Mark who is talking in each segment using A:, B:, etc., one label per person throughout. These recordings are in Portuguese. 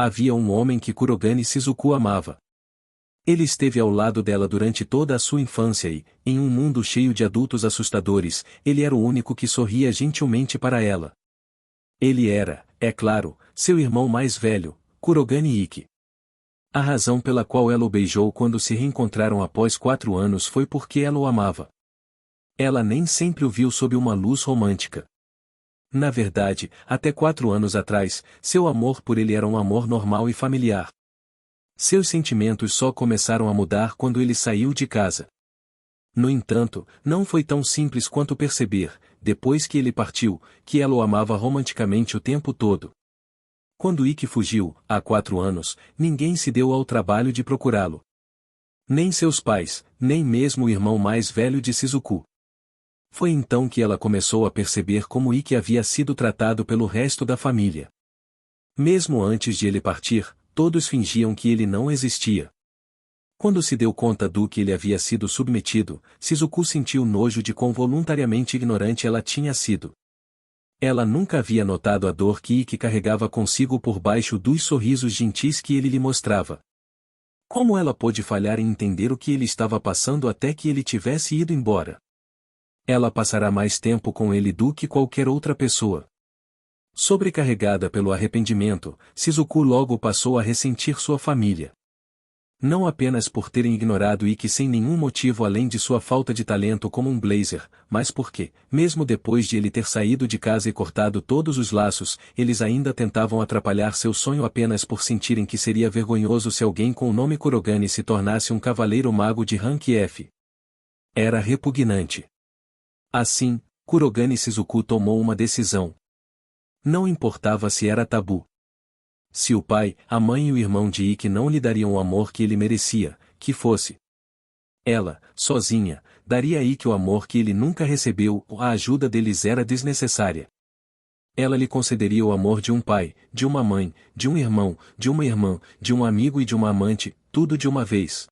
A: Havia um homem que Kurogane Shizuku amava. Ele esteve ao lado dela durante toda a sua infância e, em um mundo cheio de adultos assustadores, ele era o único que sorria gentilmente para ela. Ele era, é claro, seu irmão mais velho, Kurogane Ikki. A razão pela qual ela o beijou quando se reencontraram após 4 anos foi porque ela o amava. Ela nem sempre o viu sob uma luz romântica. Na verdade, até 4 anos atrás, seu amor por ele era um amor normal e familiar. Seus sentimentos só começaram a mudar quando ele saiu de casa. No entanto, não foi tão simples quanto perceber, depois que ele partiu, que ela o amava romanticamente o tempo todo. Quando Ikki fugiu, há 4 anos, ninguém se deu ao trabalho de procurá-lo. Nem seus pais, nem mesmo o irmão mais velho de Shizuku. Foi então que ela começou a perceber como Ikki havia sido tratado pelo resto da família. Mesmo antes de ele partir, todos fingiam que ele não existia. Quando se deu conta do que ele havia sido submetido, Shizuku sentiu nojo de quão voluntariamente ignorante ela tinha sido. Ela nunca havia notado a dor que Ikki carregava consigo por baixo dos sorrisos gentis que ele lhe mostrava. Como ela pôde falhar em entender o que ele estava passando até que ele tivesse ido embora? Ela passará mais tempo com ele do que qualquer outra pessoa. Sobrecarregada pelo arrependimento, Shizuku logo passou a ressentir sua família. Não apenas por terem ignorado Ikki sem nenhum motivo além de sua falta de talento como um blazer, mas porque, mesmo depois de ele ter saído de casa e cortado todos os laços, eles ainda tentavam atrapalhar seu sonho apenas por sentirem que seria vergonhoso se alguém com o nome Kurogane se tornasse um cavaleiro mago de rank F. Era repugnante. Assim, Kurogane Shizuku tomou uma decisão. Não importava se era tabu. Se o pai, a mãe e o irmão de Ikki não lhe dariam o amor que ele merecia, que fosse. Ela, sozinha, daria a Ikki o amor que ele nunca recebeu, a ajuda deles era desnecessária. Ela lhe concederia o amor de um pai, de uma mãe, de um irmão, de uma irmã, de um amigo e de uma amante, tudo de uma vez.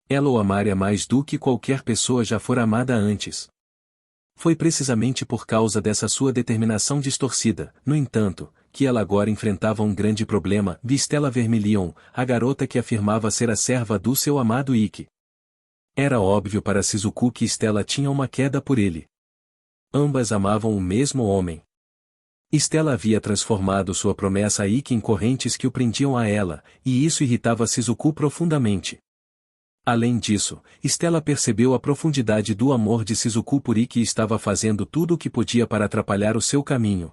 A: Ela o amaria mais do que qualquer pessoa já fora amada antes. Foi precisamente por causa dessa sua determinação distorcida, no entanto, que ela agora enfrentava um grande problema. Stella Vermilion, a garota que afirmava ser a serva do seu amado Ikki. Era óbvio para Shizuku que Stella tinha uma queda por ele. Ambas amavam o mesmo homem. Stella havia transformado sua promessa a Ikki em correntes que o prendiam a ela, e isso irritava Shizuku profundamente. Além disso, Stella percebeu a profundidade do amor de Shizuku por Ikki e estava fazendo tudo o que podia para atrapalhar o seu caminho.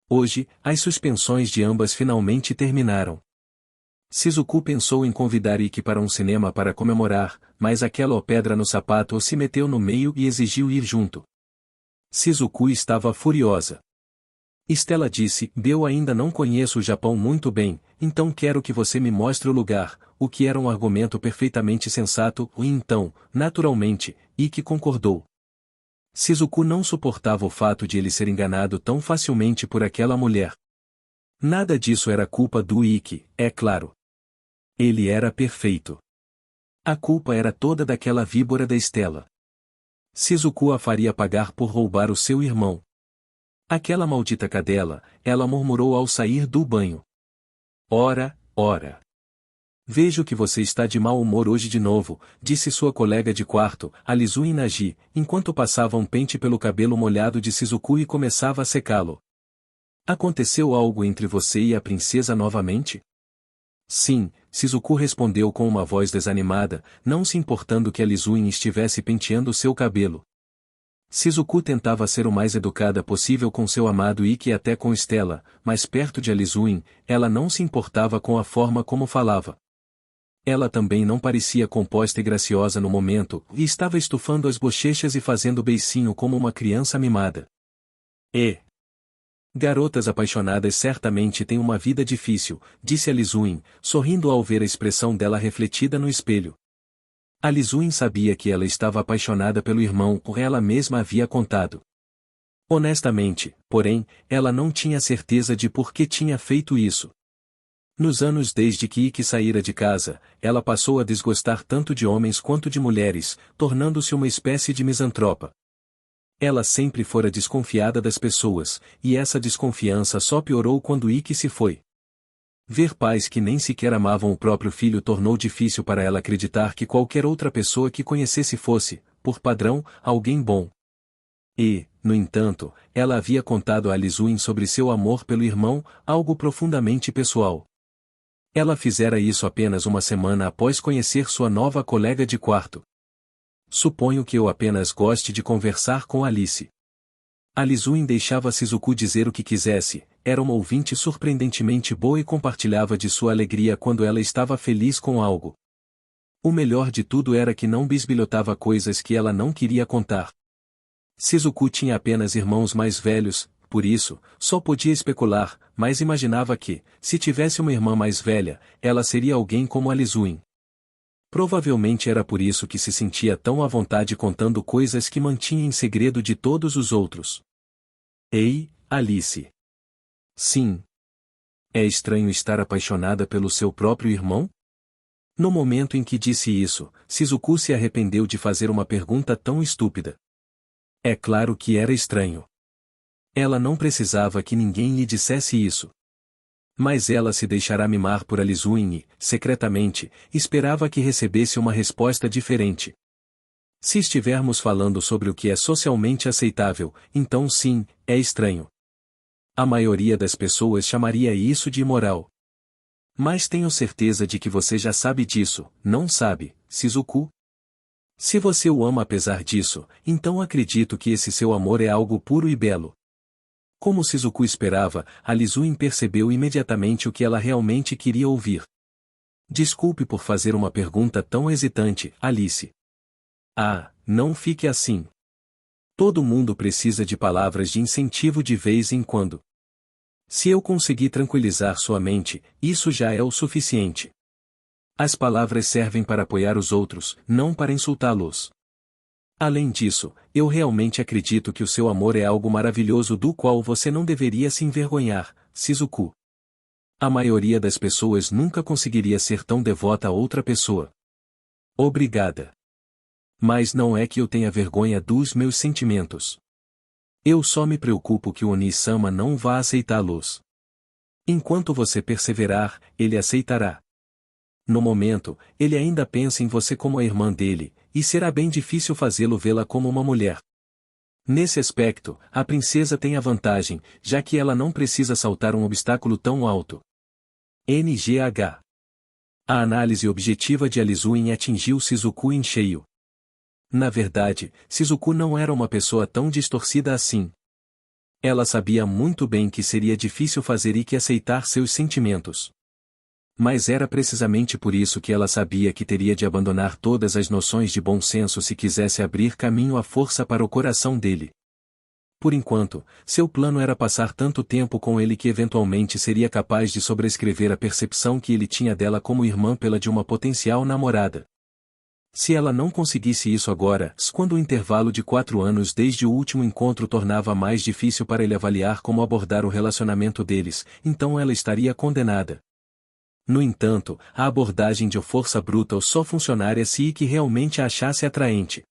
A: Hoje, as suspensões de ambas finalmente terminaram. Shizuku pensou em convidar Ikki para um cinema para comemorar, mas aquela pedra no sapato se meteu no meio e exigiu ir junto. Shizuku estava furiosa. Stella disse: "Eu ainda não conheço o Japão muito bem, então quero que você me mostre o lugar", o que era um argumento perfeitamente sensato, e então, naturalmente, Ikki concordou. Shizuku não suportava o fato de ele ser enganado tão facilmente por aquela mulher. Nada disso era culpa do Ikki, é claro. Ele era perfeito. A culpa era toda daquela víbora da Stella. Shizuku a faria pagar por roubar o seu irmão. Aquela maldita cadela, ela murmurou ao sair do banho. Ora, ora. Vejo que você está de mau humor hoje de novo, disse sua colega de quarto, Alizui Naji, enquanto passava um pente pelo cabelo molhado de Shizuku e começava a secá-lo. Aconteceu algo entre você e a princesa novamente? Sim, Shizuku respondeu com uma voz desanimada, não se importando que Alizui estivesse penteando seu cabelo. Shizuku tentava ser o mais educada possível com seu amado Ikki e até com Stella, mas perto de Alizui, ela não se importava com a forma como falava. Ela também não parecia composta e graciosa no momento, e estava estufando as bochechas e fazendo beicinho como uma criança mimada. Garotas apaixonadas certamente têm uma vida difícil, disse Alizui, sorrindo ao ver a expressão dela refletida no espelho. Alizui sabia que ela estava apaixonada pelo irmão, ela mesma havia contado. Honestamente, porém, ela não tinha certeza de por que tinha feito isso. Nos anos desde que Ikki saíra de casa, ela passou a desgostar tanto de homens quanto de mulheres, tornando-se uma espécie de misantropa. Ela sempre fora desconfiada das pessoas, e essa desconfiança só piorou quando Ikki se foi. Ver pais que nem sequer amavam o próprio filho tornou difícil para ela acreditar que qualquer outra pessoa que conhecesse fosse, por padrão, alguém bom. E, no entanto, ela havia contado a Lisuin sobre seu amor pelo irmão, algo profundamente pessoal. Ela fizera isso apenas uma semana após conhecer sua nova colega de quarto. Suponho que eu apenas goste de conversar com Alice. A Lisuin deixava Shizuku dizer o que quisesse, era uma ouvinte surpreendentemente boa e compartilhava de sua alegria quando ela estava feliz com algo. O melhor de tudo era que não bisbilhotava coisas que ela não queria contar. Shizuku tinha apenas irmãos mais velhos, por isso, só podia especular, mas imaginava que, se tivesse uma irmã mais velha, ela seria alguém como a Lisuin. Provavelmente era por isso que se sentia tão à vontade contando coisas que mantinha em segredo de todos os outros. Ei, Alice. Sim. É estranho estar apaixonada pelo seu próprio irmão? No momento em que disse isso, Shizuku se arrependeu de fazer uma pergunta tão estúpida. É claro que era estranho. Ela não precisava que ninguém lhe dissesse isso. Mas ela se deixará mimar por Lisuin e, secretamente, esperava que recebesse uma resposta diferente. Se estivermos falando sobre o que é socialmente aceitável, então sim, é estranho. A maioria das pessoas chamaria isso de imoral. Mas tenho certeza de que você já sabe disso, não sabe, Shizuku? Se você o ama apesar disso, então acredito que esse seu amor é algo puro e belo. Como Shizuku esperava, a Lisuin percebeu imediatamente o que ela realmente queria ouvir. Desculpe por fazer uma pergunta tão hesitante, Alice. Ah, não fique assim. Todo mundo precisa de palavras de incentivo de vez em quando. Se eu conseguir tranquilizar sua mente, isso já é o suficiente. As palavras servem para apoiar os outros, não para insultá-los. Além disso, eu realmente acredito que o seu amor é algo maravilhoso do qual você não deveria se envergonhar, Shizuku. A maioria das pessoas nunca conseguiria ser tão devota a outra pessoa. Obrigada. Mas não é que eu tenha vergonha dos meus sentimentos. Eu só me preocupo que o Oni-sama não vá aceitá-los. Enquanto você perseverar, ele aceitará. No momento, ele ainda pensa em você como a irmã dele, e será bem difícil fazê-lo vê-la como uma mulher. Nesse aspecto, a princesa tem a vantagem, já que ela não precisa saltar um obstáculo tão alto. NGH. A análise objetiva de Lisuin atingiu Shizuku em cheio. Na verdade, Shizuku não era uma pessoa tão distorcida assim. Ela sabia muito bem que seria difícil fazer e que aceitar seus sentimentos. Mas era precisamente por isso que ela sabia que teria de abandonar todas as noções de bom senso se quisesse abrir caminho à força para o coração dele. Por enquanto, seu plano era passar tanto tempo com ele que eventualmente seria capaz de sobrescrever a percepção que ele tinha dela como irmã pela de uma potencial namorada. Se ela não conseguisse isso agora, quando o intervalo de 4 anos desde o último encontro tornava mais difícil para ele avaliar como abordar o relacionamento deles, então ela estaria condenada. No entanto, a abordagem de força brutal só funcionaria se Ikki realmente a achasse atraente.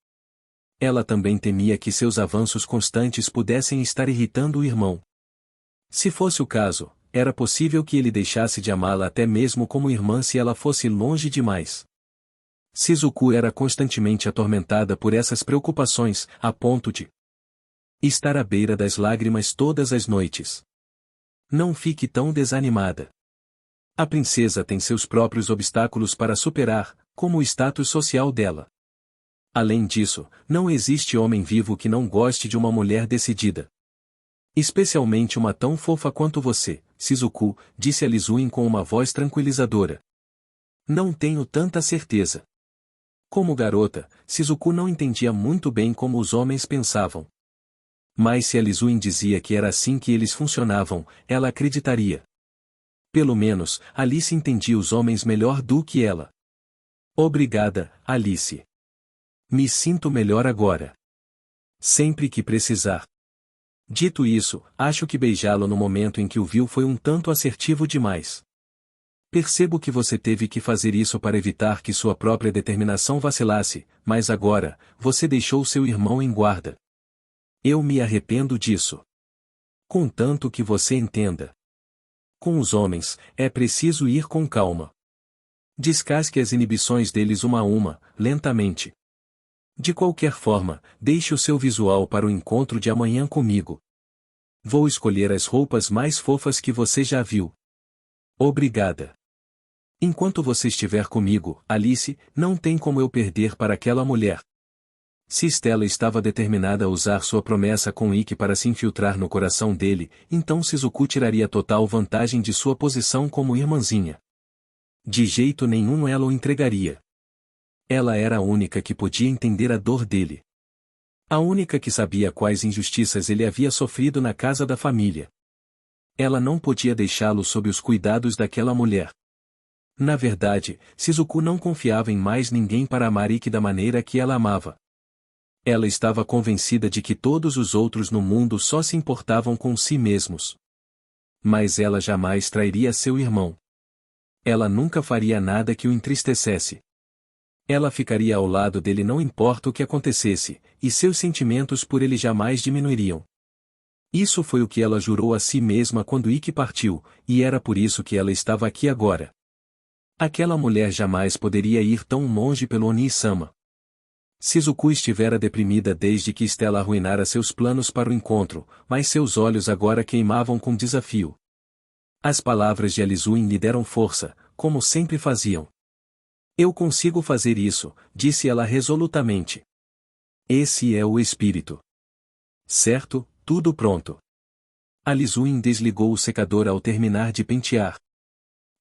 A: Ela também temia que seus avanços constantes pudessem estar irritando o irmão. Se fosse o caso, era possível que ele deixasse de amá-la até mesmo como irmã se ela fosse longe demais. Shizuku era constantemente atormentada por essas preocupações, a ponto de estar à beira das lágrimas todas as noites. Não fique tão desanimada. A princesa tem seus próprios obstáculos para superar, como o status social dela. Além disso, não existe homem vivo que não goste de uma mulher decidida. Especialmente uma tão fofa quanto você, Shizuku, disse a Lisuin com uma voz tranquilizadora. Não tenho tanta certeza. Como garota, Shizuku não entendia muito bem como os homens pensavam. Mas se a Lisuin dizia que era assim que eles funcionavam, ela acreditaria. Pelo menos, Alice entendia os homens melhor do que ela. Obrigada, Alice. Me sinto melhor agora. Sempre que precisar. Dito isso, acho que beijá-lo no momento em que o viu foi um tanto assertivo demais. Percebo que você teve que fazer isso para evitar que sua própria determinação vacilasse, mas agora, você deixou seu irmão em guarda. Eu me arrependo disso. Contanto que você entenda. Com os homens, é preciso ir com calma. Descasque as inibições deles uma a uma, lentamente. De qualquer forma, deixe o seu visual para o encontro de amanhã comigo. Vou escolher as roupas mais fofas que você já viu. Obrigada. Enquanto você estiver comigo, Alice, não tem como eu perder para aquela mulher. Se Stella estava determinada a usar sua promessa com Ikki para se infiltrar no coração dele, então Shizuku tiraria total vantagem de sua posição como irmãzinha. De jeito nenhum ela o entregaria. Ela era a única que podia entender a dor dele. A única que sabia quais injustiças ele havia sofrido na casa da família. Ela não podia deixá-lo sob os cuidados daquela mulher. Na verdade, Shizuku não confiava em mais ninguém para amar Ikki da maneira que ela amava. Ela estava convencida de que todos os outros no mundo só se importavam com si mesmos. Mas ela jamais trairia seu irmão. Ela nunca faria nada que o entristecesse. Ela ficaria ao lado dele não importa o que acontecesse, e seus sentimentos por ele jamais diminuiriam. Isso foi o que ela jurou a si mesma quando Ikki partiu, e era por isso que ela estava aqui agora. Aquela mulher jamais poderia ir tão longe pelo Oni-sama. Shizuku estivera deprimida desde que Stella arruinara seus planos para o encontro, mas seus olhos agora queimavam com desafio. As palavras de Alizuin lhe deram força, como sempre faziam. Eu consigo fazer isso, disse ela resolutamente. Esse é o espírito. Certo, tudo pronto. Alizuin desligou o secador ao terminar de pentear.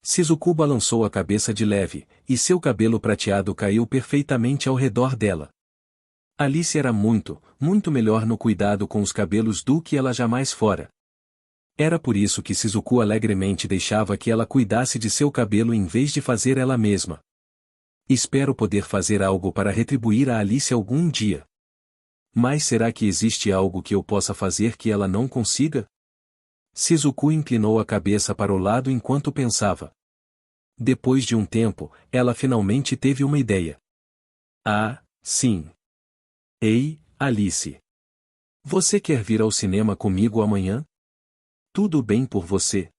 A: Shizuku balançou a cabeça de leve, e seu cabelo prateado caiu perfeitamente ao redor dela. Alice era muito, muito melhor no cuidado com os cabelos do que ela jamais fora. Era por isso que Shizuku alegremente deixava que ela cuidasse de seu cabelo em vez de fazer ela mesma. Espero poder fazer algo para retribuir a Alice algum dia. Mas será que existe algo que eu possa fazer que ela não consiga? Shizuku inclinou a cabeça para o lado enquanto pensava. Depois de um tempo, ela finalmente teve uma ideia. Ah, sim. Ei, Alice. Você quer vir ao cinema comigo amanhã? Tudo bem por você?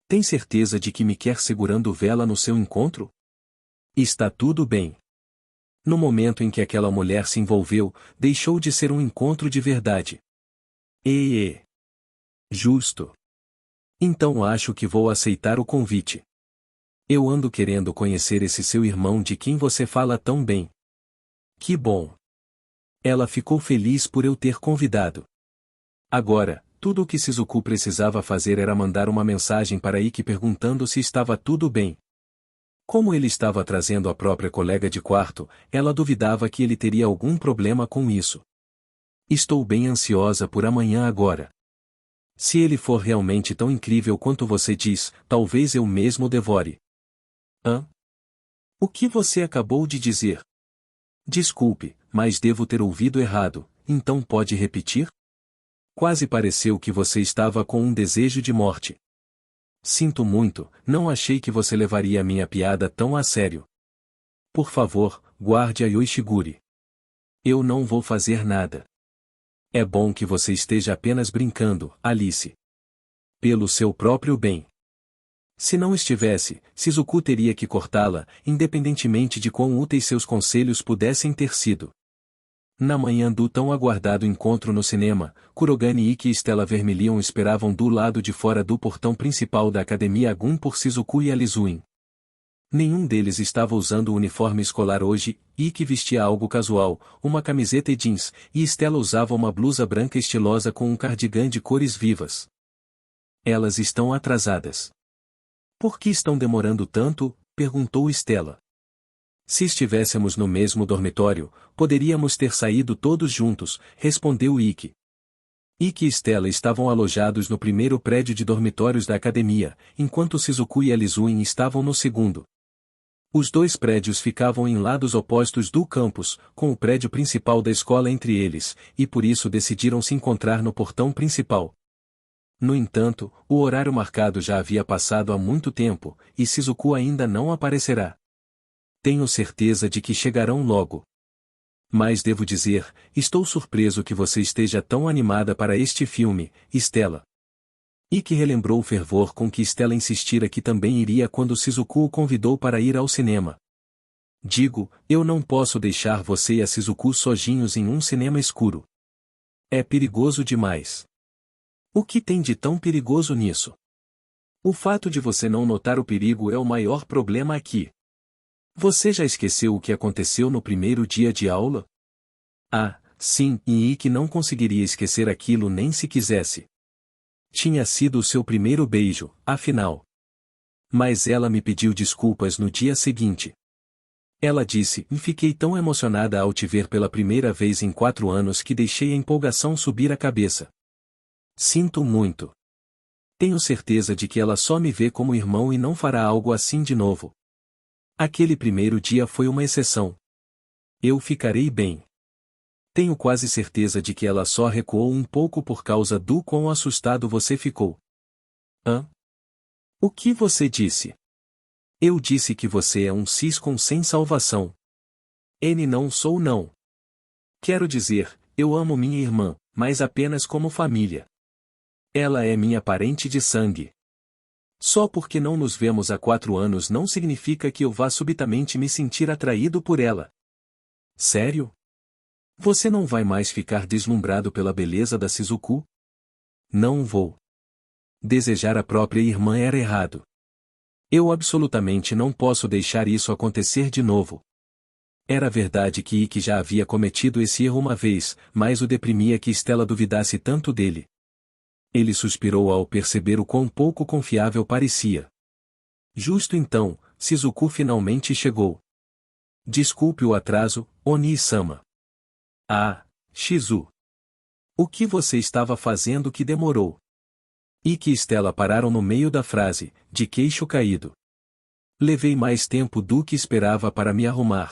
A: Tem certeza de que me quer segurando vela no seu encontro? Está tudo bem. No momento em que aquela mulher se envolveu, deixou de ser um encontro de verdade. Justo. Então acho que vou aceitar o convite. Eu ando querendo conhecer esse seu irmão de quem você fala tão bem. Que bom. Ela ficou feliz por eu ter convidado. Agora, tudo o que Shizuku precisava fazer era mandar uma mensagem para Ikki perguntando se estava tudo bem. Como ele estava trazendo a própria colega de quarto, ela duvidava que ele teria algum problema com isso. Estou bem ansiosa por amanhã agora. Se ele for realmente tão incrível quanto você diz, talvez eu mesmo o devore. Hã? O que você acabou de dizer? Desculpe, mas devo ter ouvido errado, então pode repetir? Quase pareceu que você estava com um desejo de morte. Sinto muito, não achei que você levaria a minha piada tão a sério. Por favor, guarde a Yoshiguri. Eu não vou fazer nada. É bom que você esteja apenas brincando, Alice. Pelo seu próprio bem. Se não estivesse, Shizuku teria que cortá-la, independentemente de quão úteis seus conselhos pudessem ter sido. Na manhã do tão aguardado encontro no cinema, Kurogane Ikki e Stella Vermilion esperavam do lado de fora do portão principal da Academia Gun por Shizuku e Alizuin. Nenhum deles estava usando o uniforme escolar hoje, Ikki vestia algo casual, uma camiseta e jeans, e Stella usava uma blusa branca estilosa com um cardigan de cores vivas. Elas estão atrasadas. Por que estão demorando tanto? Perguntou Stella. Se estivéssemos no mesmo dormitório, poderíamos ter saído todos juntos, respondeu Ikki. Ikki e Stella estavam alojados no primeiro prédio de dormitórios da academia, enquanto Shizuku e Alizuin estavam no segundo. Os dois prédios ficavam em lados opostos do campus, com o prédio principal da escola entre eles, e por isso decidiram se encontrar no portão principal. No entanto, o horário marcado já havia passado há muito tempo, e Shizuku ainda não aparecerá. Tenho certeza de que chegarão logo. Mas devo dizer, estou surpreso que você esteja tão animada para este filme, Stella. Ikki relembrou o fervor com que Stella insistira que também iria quando Shizuku o convidou para ir ao cinema. Digo, eu não posso deixar você e a Shizuku sozinhos em um cinema escuro. É perigoso demais. O que tem de tão perigoso nisso? O fato de você não notar o perigo é o maior problema aqui. Você já esqueceu o que aconteceu no primeiro dia de aula? Ah, sim, e Ikki não conseguiria esquecer aquilo nem se quisesse. Tinha sido o seu primeiro beijo, afinal. Mas ela me pediu desculpas no dia seguinte. Ela disse, e fiquei tão emocionada ao te ver pela primeira vez em 4 anos que deixei a empolgação subir a cabeça. Sinto muito. Tenho certeza de que ela só me vê como irmão e não fará algo assim de novo. Aquele primeiro dia foi uma exceção. Eu ficarei bem. Tenho quase certeza de que ela só recuou um pouco por causa do quão assustado você ficou. Hã? O que você disse? Eu disse que você é um cisco sem salvação. Não sou não. Quero dizer, eu amo minha irmã, mas apenas como família. Ela é minha parente de sangue. Só porque não nos vemos há 4 anos não significa que eu vá subitamente me sentir atraído por ela. Sério? Você não vai mais ficar deslumbrado pela beleza da Shizuku? Não vou. Desejar a própria irmã era errado. Eu absolutamente não posso deixar isso acontecer de novo. Era verdade que Ikki já havia cometido esse erro uma vez, mas o deprimia que Stella duvidasse tanto dele. Ele suspirou ao perceber o quão pouco confiável parecia. Justo então, Shizuku finalmente chegou. Desculpe o atraso, Oni-sama. Ah, Shizu. O que você estava fazendo que demorou? Ikki e Stella pararam no meio da frase, de queixo caído. Levei mais tempo do que esperava para me arrumar.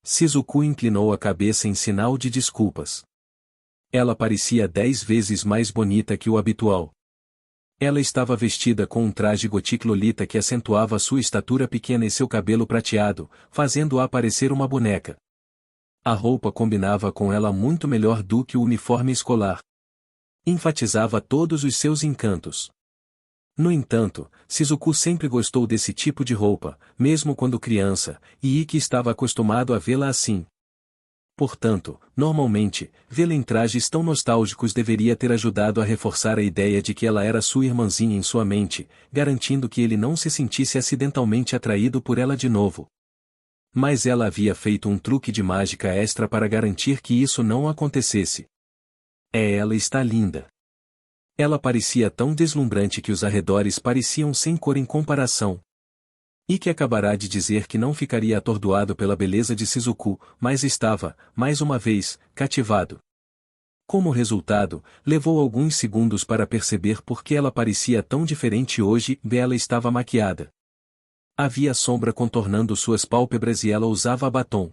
A: Shizuku inclinou a cabeça em sinal de desculpas. Ela parecia 10 vezes mais bonita que o habitual. Ela estava vestida com um traje gothique lolita que acentuava sua estatura pequena e seu cabelo prateado, fazendo-a parecer uma boneca. A roupa combinava com ela muito melhor do que o uniforme escolar. Enfatizava todos os seus encantos. No entanto, Shizuku sempre gostou desse tipo de roupa, mesmo quando criança, e Ikki estava acostumado a vê-la assim. Portanto, normalmente, vê-la em trajes tão nostálgicos deveria ter ajudado a reforçar a ideia de que ela era sua irmãzinha em sua mente, garantindo que ele não se sentisse acidentalmente atraído por ela de novo. Mas ela havia feito um truque de mágica extra para garantir que isso não acontecesse. Ela está linda. Ela parecia tão deslumbrante que os arredores pareciam sem cor em comparação. Ikki acabará de dizer que não ficaria atordoado pela beleza de Shizuku, mas estava, mais uma vez, cativado. Como resultado, levou alguns segundos para perceber por que ela parecia tão diferente hoje. Ela estava maquiada. Havia sombra contornando suas pálpebras e ela usava batom.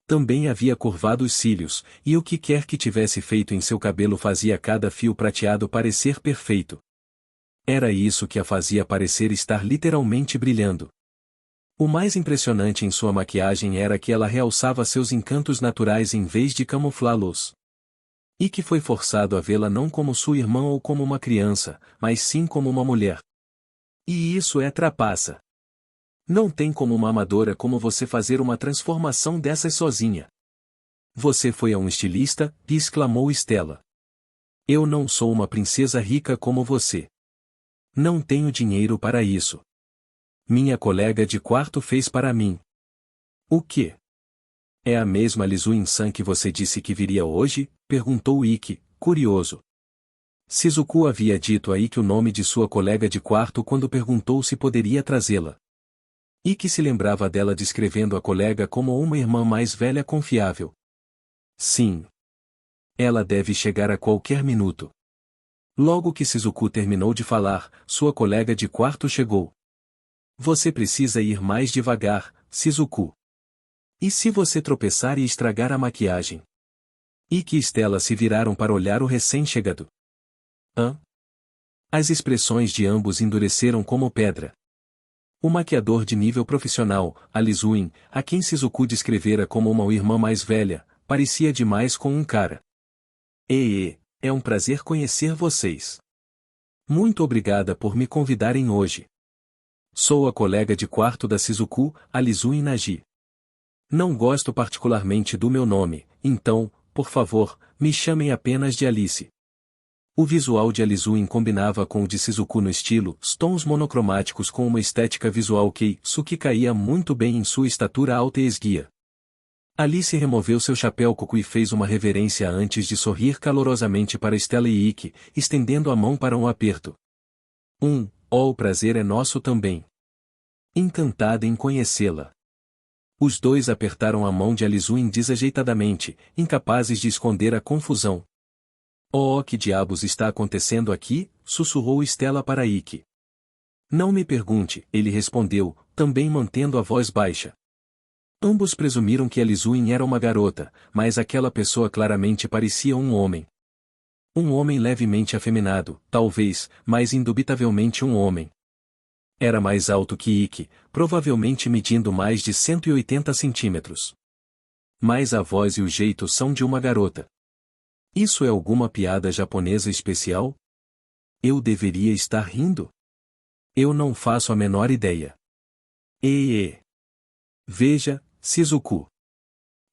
A: Também havia curvado os cílios, e o que quer que tivesse feito em seu cabelo fazia cada fio prateado parecer perfeito. Era isso que a fazia parecer estar literalmente brilhando. O mais impressionante em sua maquiagem era que ela realçava seus encantos naturais em vez de camuflá-los. E que foi forçado a vê-la não como sua irmã ou como uma criança, mas sim como uma mulher. E isso é trapaça. Não tem como uma amadora como você fazer uma transformação dessas sozinha. Você foi a um estilista, exclamou Stella. Eu não sou uma princesa rica como você. Não tenho dinheiro para isso. Minha colega de quarto fez para mim. O quê? É a mesma Lisu Insan que você disse que viria hoje? Perguntou Ikki, curioso. Shizuku havia dito a Ikki o nome de sua colega de quarto quando perguntou se poderia trazê-la. Ikki se lembrava dela descrevendo a colega como uma irmã mais velha confiável. Sim. Ela deve chegar a qualquer minuto. Logo que Shizuku terminou de falar, sua colega de quarto chegou. Você precisa ir mais devagar, Shizuku. E se você tropeçar e estragar a maquiagem? Ikki e Stella se viraram para olhar o recém-chegado. Hã? As expressões de ambos endureceram como pedra. O maquiador de nível profissional, a Lizuin, a quem Shizuku descrevera como uma irmã mais velha, parecia demais com um cara. É um prazer conhecer vocês. Muito obrigada por me convidarem hoje. Sou a colega de quarto da Shizuku, Alizui Naji. Não gosto particularmente do meu nome, então, por favor, me chamem apenas de Alice. O visual de Alizui combinava com o de Shizuku no estilo, tons monocromáticos com uma estética visual que caía muito bem em sua estatura alta e esguia. Alice removeu seu chapéu coco e fez uma reverência antes de sorrir calorosamente para Stella e Ikki, estendendo a mão para um aperto. O prazer é nosso também. Encantada em conhecê-la. Os dois apertaram a mão de Alizui desajeitadamente, incapazes de esconder a confusão. Oh, que diabos está acontecendo aqui? Sussurrou Stella para Ikki. Não me pergunte, ele respondeu, também mantendo a voz baixa. Ambos presumiram que Alizui era uma garota, mas aquela pessoa claramente parecia um homem. Um homem levemente afeminado, talvez, mas indubitavelmente um homem. Era mais alto que Ikki, provavelmente medindo mais de 180 centímetros. Mas a voz e o jeito são de uma garota. Isso é alguma piada japonesa especial? Eu deveria estar rindo? Eu não faço a menor ideia. Veja, Shizuku.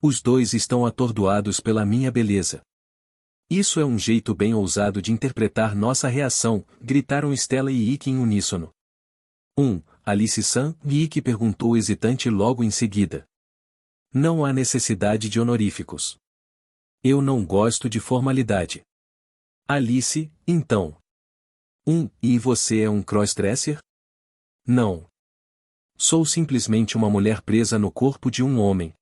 A: Os dois estão atordoados pela minha beleza. Isso é um jeito bem ousado de interpretar nossa reação, gritaram Stella e Ikki em uníssono. Alice-san, Ikki perguntou hesitante logo em seguida. Não há necessidade de honoríficos. Eu não gosto de formalidade. Alice, então. E você é um crossdresser? Não. Sou simplesmente uma mulher presa no corpo de um homem.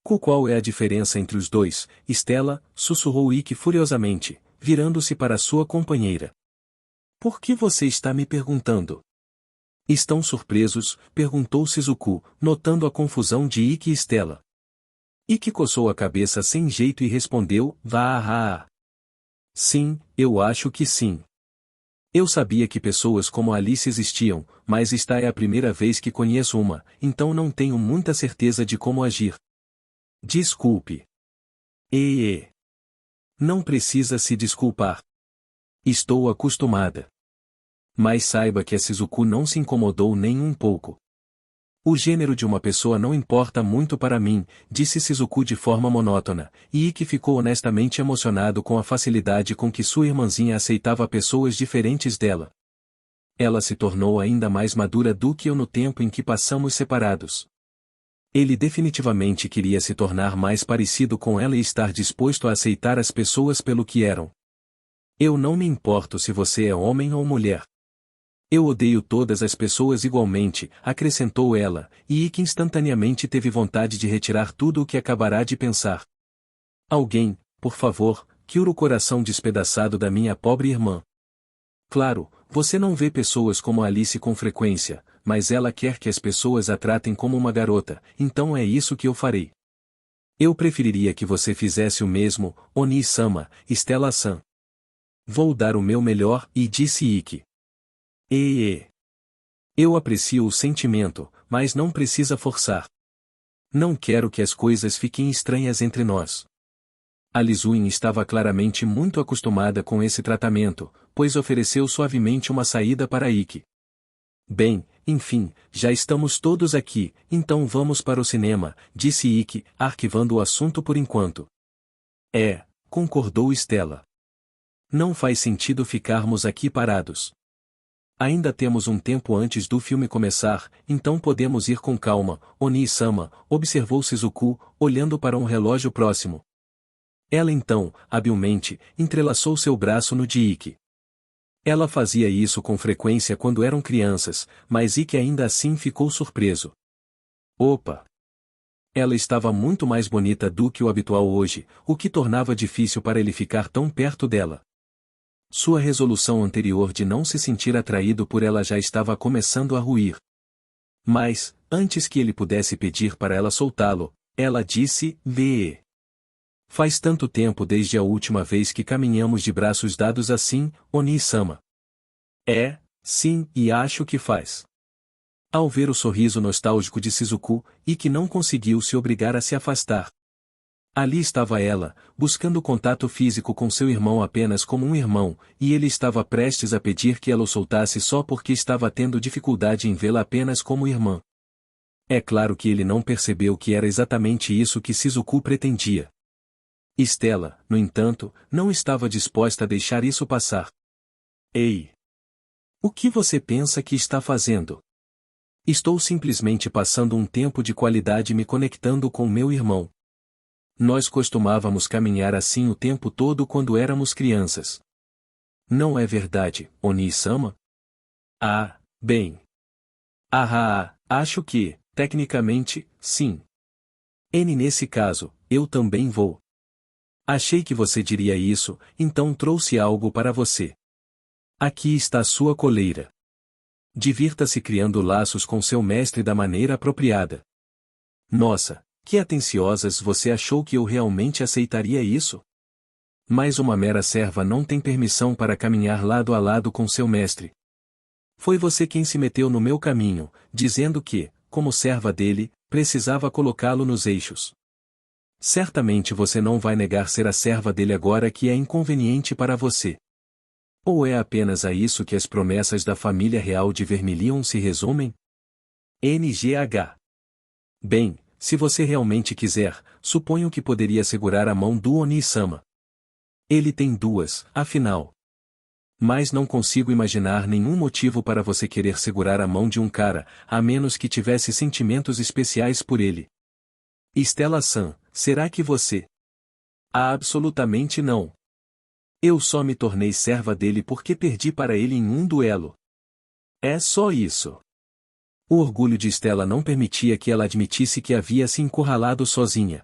A: Qual é a diferença entre os dois, Stella? Sussurrou Ikki furiosamente, virando-se para sua companheira. Por que você está me perguntando? Estão surpresos? Perguntou Shizuku, notando a confusão de Ikki e Stella. Ikki coçou a cabeça sem jeito e respondeu, vá. Sim, eu acho que sim. Eu sabia que pessoas como Alice existiam, mas esta é a primeira vez que conheço uma, então não tenho muita certeza de como agir. Desculpe. Não precisa se desculpar. Estou acostumada. Mas saiba que a Shizuku não se incomodou nem um pouco. O gênero de uma pessoa não importa muito para mim, disse Shizuku de forma monótona, e Ikki ficou honestamente emocionado com a facilidade com que sua irmãzinha aceitava pessoas diferentes dela. Ela se tornou ainda mais madura do que eu no tempo em que passamos separados. Ele definitivamente queria se tornar mais parecido com ela e estar disposto a aceitar as pessoas pelo que eram. Eu não me importo se você é homem ou mulher. Eu odeio todas as pessoas igualmente, acrescentou ela, e Ikki instantaneamente teve vontade de retirar tudo o que acabará de pensar. Alguém, por favor, cure o coração despedaçado da minha pobre irmã. Claro, você não vê pessoas como Alice com frequência, mas ela quer que as pessoas a tratem como uma garota, então é isso que eu farei. Eu preferiria que você fizesse o mesmo, Oni-sama, Stella-san. Vou dar o meu melhor, e disse Ikki. Eu aprecio o sentimento, mas não precisa forçar. Não quero que as coisas fiquem estranhas entre nós. Alizui estava claramente muito acostumada com esse tratamento, pois ofereceu suavemente uma saída para Ikki. Bem, enfim, já estamos todos aqui, então vamos para o cinema, disse Ikki, arquivando o assunto por enquanto. Concordou Stella. Não faz sentido ficarmos aqui parados. Ainda temos um tempo antes do filme começar, então podemos ir com calma, Oni-sama, observou Shizuku, olhando para um relógio próximo. Ela então, habilmente, entrelaçou seu braço no de Ikki. Ela fazia isso com frequência quando eram crianças, mas Ikki ainda assim ficou surpreso. Opa! Ela estava muito mais bonita do que o habitual hoje, o que tornava difícil para ele ficar tão perto dela. Sua resolução anterior de não se sentir atraído por ela já estava começando a ruir. Mas, antes que ele pudesse pedir para ela soltá-lo, ela disse, vê. Faz tanto tempo desde a última vez que caminhamos de braços dados assim, Oni-sama. Sim, e acho que faz. Ao ver o sorriso nostálgico de Shizuku, Ikki não conseguiu se obrigar a se afastar. Ali estava ela, buscando contato físico com seu irmão apenas como um irmão, e ele estava prestes a pedir que ela o soltasse só porque estava tendo dificuldade em vê-la apenas como irmã. É claro que ele não percebeu que era exatamente isso que Shizuku pretendia. Stella, no entanto, não estava disposta a deixar isso passar. Ei! O que você pensa que está fazendo? Estou simplesmente passando um tempo de qualidade me conectando com meu irmão. Nós costumávamos caminhar assim o tempo todo quando éramos crianças. Não é verdade, Oni-sama? Ah, bem. Acho que, tecnicamente, sim. Nesse caso, eu também vou. Achei que você diria isso, então trouxe algo para você. Aqui está sua coleira. Divirta-se criando laços com seu mestre da maneira apropriada. Nossa, que atenciosas você achou que eu realmente aceitaria isso? Mas uma mera serva não tem permissão para caminhar lado a lado com seu mestre. Foi você quem se meteu no meu caminho, dizendo que, como serva dele, precisava colocá-lo nos eixos. Certamente você não vai negar ser a serva dele agora que é inconveniente para você. Ou é apenas a isso que as promessas da família real de Vermilion se resumem? NGH. Bem, se você realmente quiser, suponho que poderia segurar a mão do Oni-sama. Ele tem duas, afinal. Mas não consigo imaginar nenhum motivo para você querer segurar a mão de um cara, a menos que tivesse sentimentos especiais por ele. Stella-san, será que você? Absolutamente não. Eu só me tornei serva dele porque perdi para ele em um duelo. É só isso. O orgulho de Stella não permitia que ela admitisse que havia se encurralado sozinha.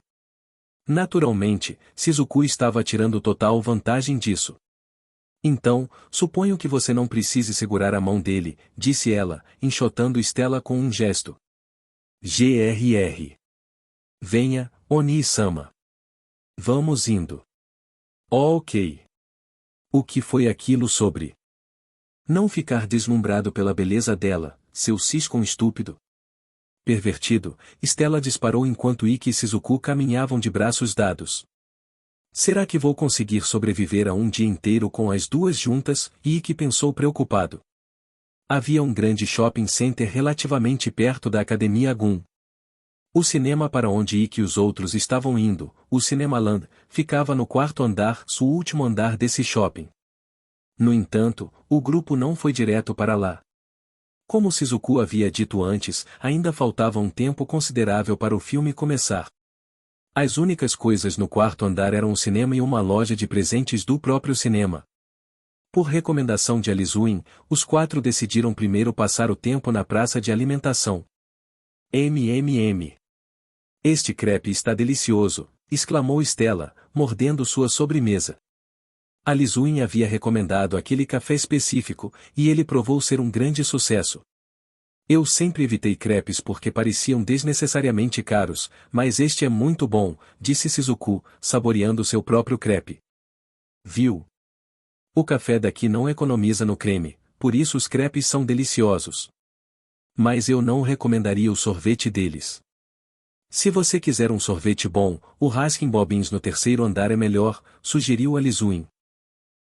A: Naturalmente, Shizuku estava tirando total vantagem disso. Então, suponho que você não precise segurar a mão dele, disse ela, enxotando Stella com um gesto. GRR. Venha, Oni-sama. Vamos indo. Ok. O que foi aquilo sobre? Não ficar deslumbrado pela beleza dela, seu cisco estúpido. Pervertido, Stella disparou enquanto Ikki e Shizuku caminhavam de braços dados. Será que vou conseguir sobreviver a um dia inteiro com as duas juntas? Ikki pensou preocupado. Havia um grande shopping center relativamente perto da Academia Gun. O cinema para onde Ikki e os outros estavam indo, o Cinemaland, ficava no quarto andar, o último andar desse shopping. No entanto, o grupo não foi direto para lá. Como Shizuku havia dito antes, ainda faltava um tempo considerável para o filme começar. As únicas coisas no quarto andar eram o cinema e uma loja de presentes do próprio cinema. Por recomendação de Alizuin, os quatro decidiram primeiro passar o tempo na praça de alimentação. Este crepe está delicioso, exclamou Stella, mordendo sua sobremesa. Alizuin havia recomendado aquele café específico, e ele provou ser um grande sucesso. Eu sempre evitei crepes porque pareciam desnecessariamente caros, mas este é muito bom, disse Shizuku, saboreando seu próprio crepe. Viu? O café daqui não economiza no creme, por isso os crepes são deliciosos. Mas eu não recomendaria o sorvete deles. Se você quiser um sorvete bom, o Baskin Robbins no terceiro andar é melhor, sugeriu Alizuin.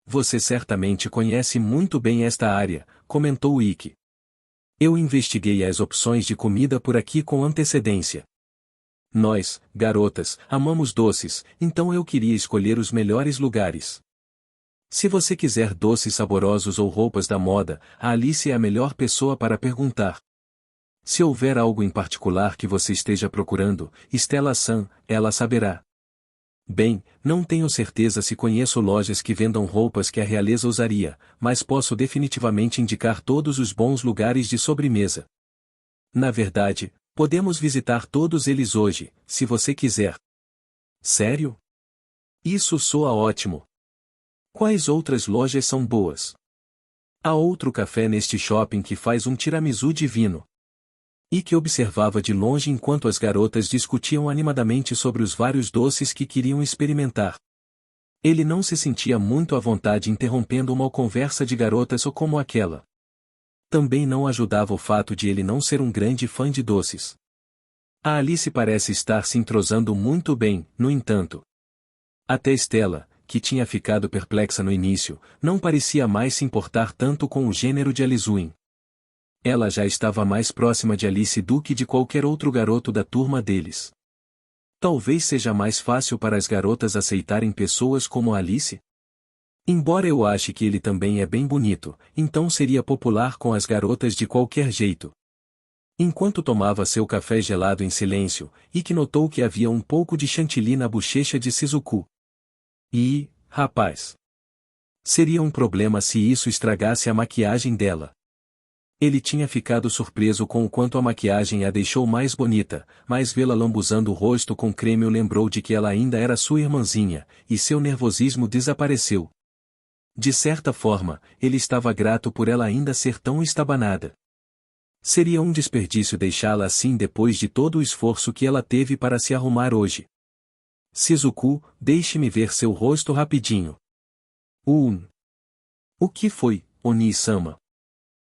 A: Você certamente conhece muito bem esta área, comentou Ikki. Eu investiguei as opções de comida por aqui com antecedência. Nós, garotas, amamos doces, então eu queria escolher os melhores lugares. Se você quiser doces saborosos ou roupas da moda, a Alice é a melhor pessoa para perguntar. Se houver algo em particular que você esteja procurando, Stella-san, ela saberá. Bem, não tenho certeza se conheço lojas que vendam roupas que a realeza usaria, mas posso definitivamente indicar todos os bons lugares de sobremesa. Na verdade, podemos visitar todos eles hoje, se você quiser. Sério? Isso soa ótimo. Quais outras lojas são boas? Há outro café neste shopping que faz um tiramisu divino. E que observava de longe enquanto as garotas discutiam animadamente sobre os vários doces que queriam experimentar. Ele não se sentia muito à vontade interrompendo uma conversa de garotas ou como aquela. Também não ajudava o fato de ele não ser um grande fã de doces. A Alice parece estar se entrosando muito bem, no entanto. Até Stella, que tinha ficado perplexa no início, não parecia mais se importar tanto com o gênero de Alizuin. Ela já estava mais próxima de Alice do que de qualquer outro garoto da turma deles. Talvez seja mais fácil para as garotas aceitarem pessoas como Alice? Embora eu ache que ele também é bem bonito, então seria popular com as garotas de qualquer jeito. Enquanto tomava seu café gelado em silêncio, Ikki notou que havia um pouco de chantilly na bochecha de Shizuku. E, rapaz, seria um problema se isso estragasse a maquiagem dela. Ele tinha ficado surpreso com o quanto a maquiagem a deixou mais bonita, mas vê-la lambuzando o rosto com creme o lembrou de que ela ainda era sua irmãzinha, e seu nervosismo desapareceu. De certa forma, ele estava grato por ela ainda ser tão estabanada. Seria um desperdício deixá-la assim depois de todo o esforço que ela teve para se arrumar hoje. Shizuku, deixe-me ver seu rosto rapidinho. O que foi, Oni-sama?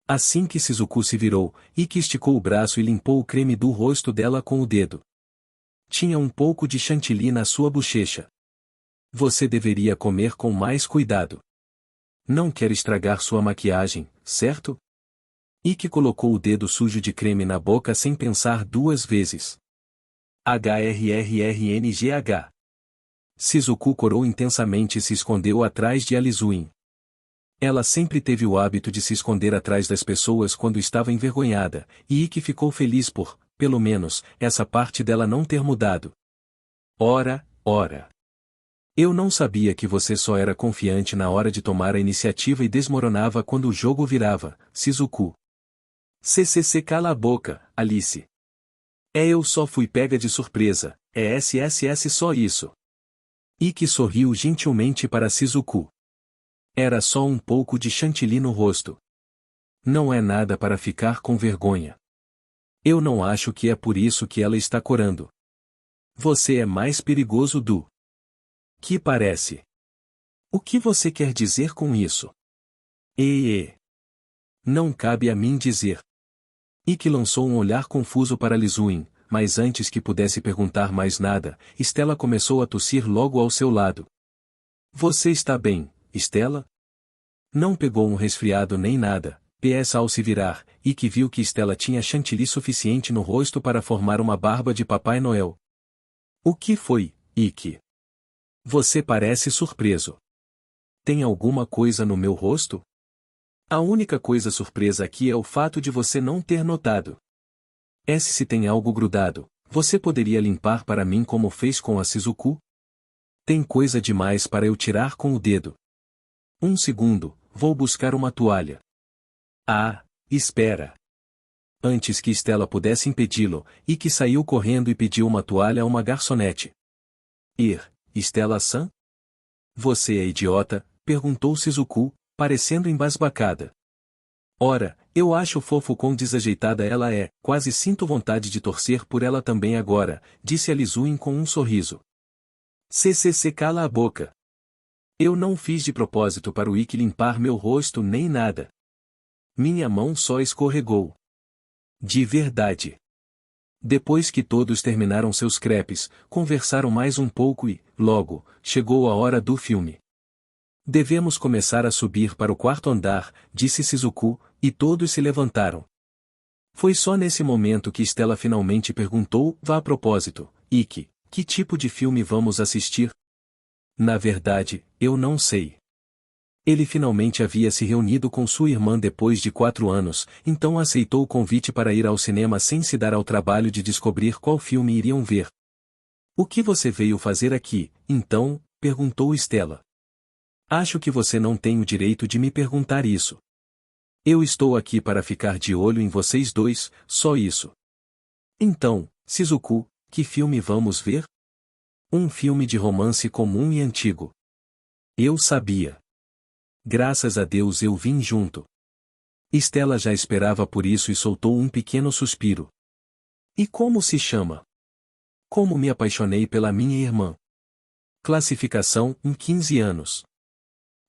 A: Assim que Shizuku se virou, Ikki esticou o braço e limpou o creme do rosto dela com o dedo. Tinha um pouco de chantilly na sua bochecha. Você deveria comer com mais cuidado. Não quer estragar sua maquiagem, certo? Ikki colocou o dedo sujo de creme na boca sem pensar duas vezes. HRRRNGH. Shizuku corou intensamente e se escondeu atrás de Alizuin. Ela sempre teve o hábito de se esconder atrás das pessoas quando estava envergonhada, e Ikki ficou feliz por, pelo menos, essa parte dela não ter mudado. Ora. Eu não sabia que você só era confiante na hora de tomar a iniciativa e desmoronava quando o jogo virava, Shizuku. CCC cala a boca, Alice. Eu só fui pega de surpresa, SSS só isso. Ikki sorriu gentilmente para Shizuku. Era só um pouco de chantilly no rosto. Não é nada para ficar com vergonha. Eu não acho que é por isso que ela está corando. Você é mais perigoso do que parece. O que você quer dizer com isso? Não cabe a mim dizer. Ikki lançou um olhar confuso para Alizuin, mas antes que pudesse perguntar mais nada, Stella começou a tossir logo ao seu lado. Você está bem, Stella? Não pegou um resfriado nem nada. PS ao se virar, Ikki viu que Stella tinha chantilly suficiente no rosto para formar uma barba de Papai Noel. O que foi, Ikki? Você parece surpreso. Tem alguma coisa no meu rosto? A única coisa surpresa aqui é o fato de você não ter notado. Se tem algo grudado, você poderia limpar para mim como fez com a Shizuku? Tem coisa demais para eu tirar com o dedo. Um segundo, vou buscar uma toalha. Espera. Antes que Stella pudesse impedi-lo, Ikki saiu correndo e pediu uma toalha a uma garçonete. Stella-san? Você é idiota? Perguntou Shizuku, parecendo embasbacada. Ora, eu acho fofo quão desajeitada ela é, quase sinto vontade de torcer por ela também agora, disse Alizuin com um sorriso. CCC cala a boca. Eu não fiz de propósito para o Ikki limpar meu rosto nem nada. Minha mão só escorregou. De verdade. Depois que todos terminaram seus crepes, conversaram mais um pouco e, logo, chegou a hora do filme. Devemos começar a subir para o quarto andar, disse Shizuku, e todos se levantaram. Foi só nesse momento que Stella finalmente perguntou, a propósito, Ikki, que tipo de filme vamos assistir? Na verdade, eu não sei. Ele finalmente havia se reunido com sua irmã depois de 4 anos, então aceitou o convite para ir ao cinema sem se dar ao trabalho de descobrir qual filme iriam ver. O que você veio fazer aqui, então? Perguntou Stella. Acho que você não tem o direito de me perguntar isso. Eu estou aqui para ficar de olho em vocês dois, só isso. Então, Shizuku, que filme vamos ver? Um filme de romance comum e antigo. Eu sabia. Graças a Deus eu vim junto. Stella já esperava por isso e soltou um pequeno suspiro. E como se chama? Como me apaixonei pela minha irmã. Classificação, 15 anos.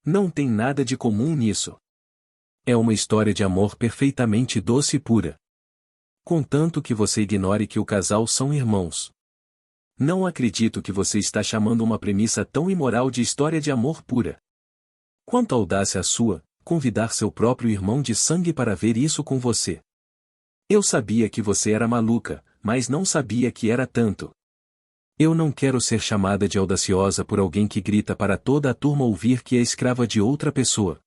A: Não tem nada de comum nisso. É uma história de amor perfeitamente doce e pura. Contanto que você ignore que o casal são irmãos. Não acredito que você está chamando uma premissa tão imoral de história de amor pura. Quanta audácia a sua, convidar seu próprio irmão de sangue para ver isso com você. Eu sabia que você era maluca, mas não sabia que era tanto. Eu não quero ser chamada de audaciosa por alguém que grita para toda a turma ouvir que é escrava de outra pessoa.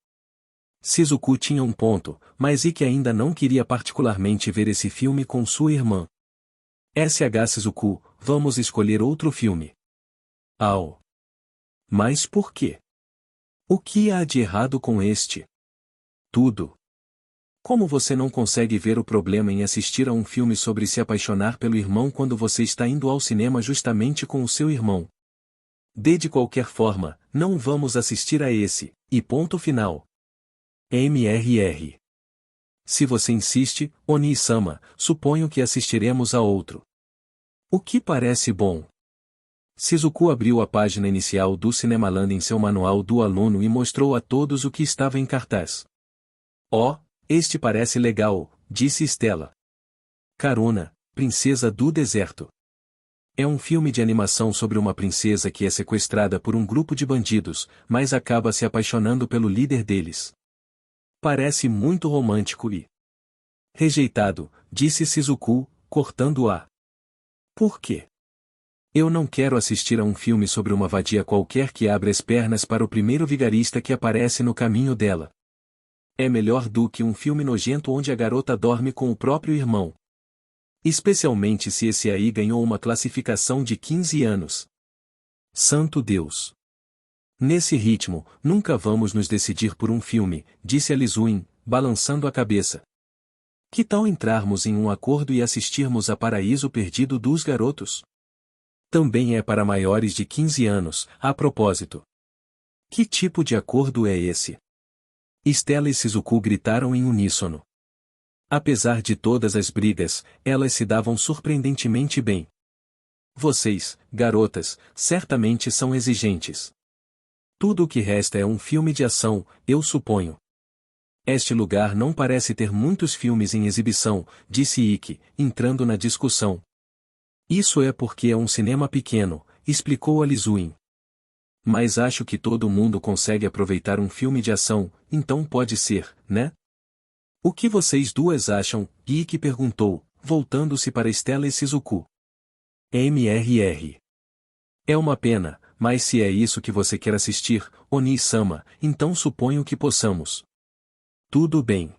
A: Shizuku tinha um ponto, mas Ikki ainda não queria particularmente ver esse filme com sua irmã. SH Shizuku, vamos escolher outro filme. Au. Mas por quê? O que há de errado com este? Tudo. Como você não consegue ver o problema em assistir a um filme sobre se apaixonar pelo irmão quando você está indo ao cinema justamente com o seu irmão? De qualquer forma, não vamos assistir a esse, e ponto final. MRR. Se você insiste, Oni-sama, suponho que assistiremos a outro. O que parece bom? Shizuku abriu a página inicial do Cinemaland em seu manual do aluno e mostrou a todos o que estava em cartaz. Oh, este parece legal, disse Stella. Karuna, Princesa do Deserto. É um filme de animação sobre uma princesa que é sequestrada por um grupo de bandidos, mas acaba se apaixonando pelo líder deles. Parece muito romântico e... Rejeitado, disse Shizuku, cortando-a. Por quê? Eu não quero assistir a um filme sobre uma vadia qualquer que abre as pernas para o primeiro vigarista que aparece no caminho dela. É melhor do que um filme nojento onde a garota dorme com o próprio irmão. Especialmente se esse aí ganhou uma classificação de 15 anos. Santo Deus! Nesse ritmo, nunca vamos nos decidir por um filme, disse a Lizuin, balançando a cabeça. Que tal entrarmos em um acordo e assistirmos a Paraíso Perdido dos Garotos? Também é para maiores de 15 anos, a propósito. Que tipo de acordo é esse? Stella e Shizuku gritaram em uníssono. Apesar de todas as brigas, elas se davam surpreendentemente bem. Vocês, garotas, certamente são exigentes. Tudo o que resta é um filme de ação, eu suponho. Este lugar não parece ter muitos filmes em exibição, disse Ikki, entrando na discussão. Isso é porque é um cinema pequeno, explicou a Lizuin. Mas acho que todo mundo consegue aproveitar um filme de ação, então pode ser, né? O que vocês duas acham? Ikki perguntou, voltando-se para Stella e Shizuku. MRR. É uma pena, mas se é isso que você quer assistir, Oni-sama, então suponho que possamos. Tudo bem.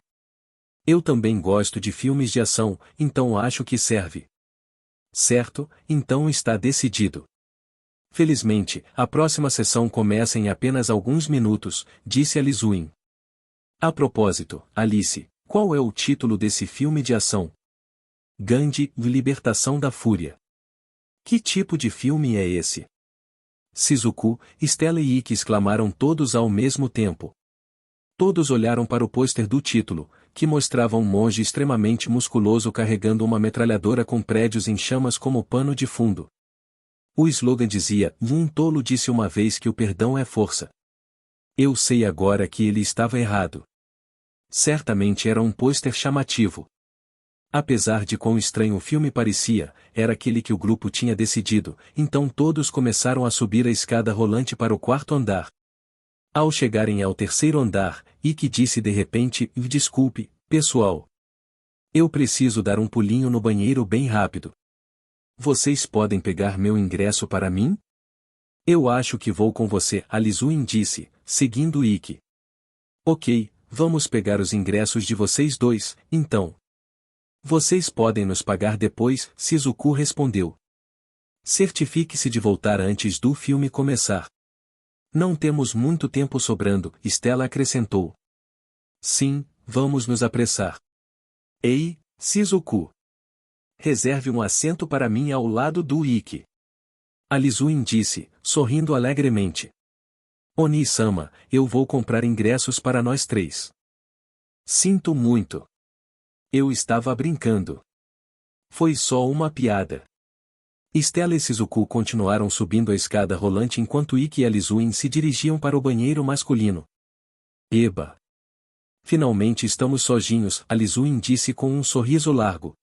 A: Eu também gosto de filmes de ação, então acho que serve. Certo, então está decidido. Felizmente, a próxima sessão começa em apenas alguns minutos, disse a Lizuin. A propósito, Alice, qual é o título desse filme de ação? Gandhi, Libertação da Fúria. Que tipo de filme é esse? Shizuku, Stella e Ikki exclamaram todos ao mesmo tempo. Todos olharam para o pôster do título, que mostrava um monge extremamente musculoso carregando uma metralhadora com prédios em chamas como pano de fundo. O slogan dizia: um tolo disse uma vez que o perdão é força. Eu sei agora que ele estava errado. Certamente era um pôster chamativo. Apesar de quão estranho o filme parecia, era aquele que o grupo tinha decidido, então todos começaram a subir a escada rolante para o quarto andar. Ao chegarem ao terceiro andar, Ikki disse de repente: desculpe, pessoal. Eu preciso dar um pulinho no banheiro bem rápido. Vocês podem pegar meu ingresso para mim? Eu acho que vou com você, a Lizuin disse, seguindo Ikki. Ok, vamos pegar os ingressos de vocês dois, então. Vocês podem nos pagar depois, Shizuku respondeu. Certifique-se de voltar antes do filme começar. Não temos muito tempo sobrando, Stella acrescentou. Sim, vamos nos apressar. Ei, Shizuku. Reserve um assento para mim ao lado do Ikki. A Lizuin disse, sorrindo alegremente. Oni-sama, eu vou comprar ingressos para nós três. Sinto muito. Eu estava brincando. Foi só uma piada. Stella e Shizuku continuaram subindo a escada rolante enquanto Ikki e a Lizuin se dirigiam para o banheiro masculino. Eba! Finalmente estamos sozinhos, a Lizuin disse com um sorriso largo.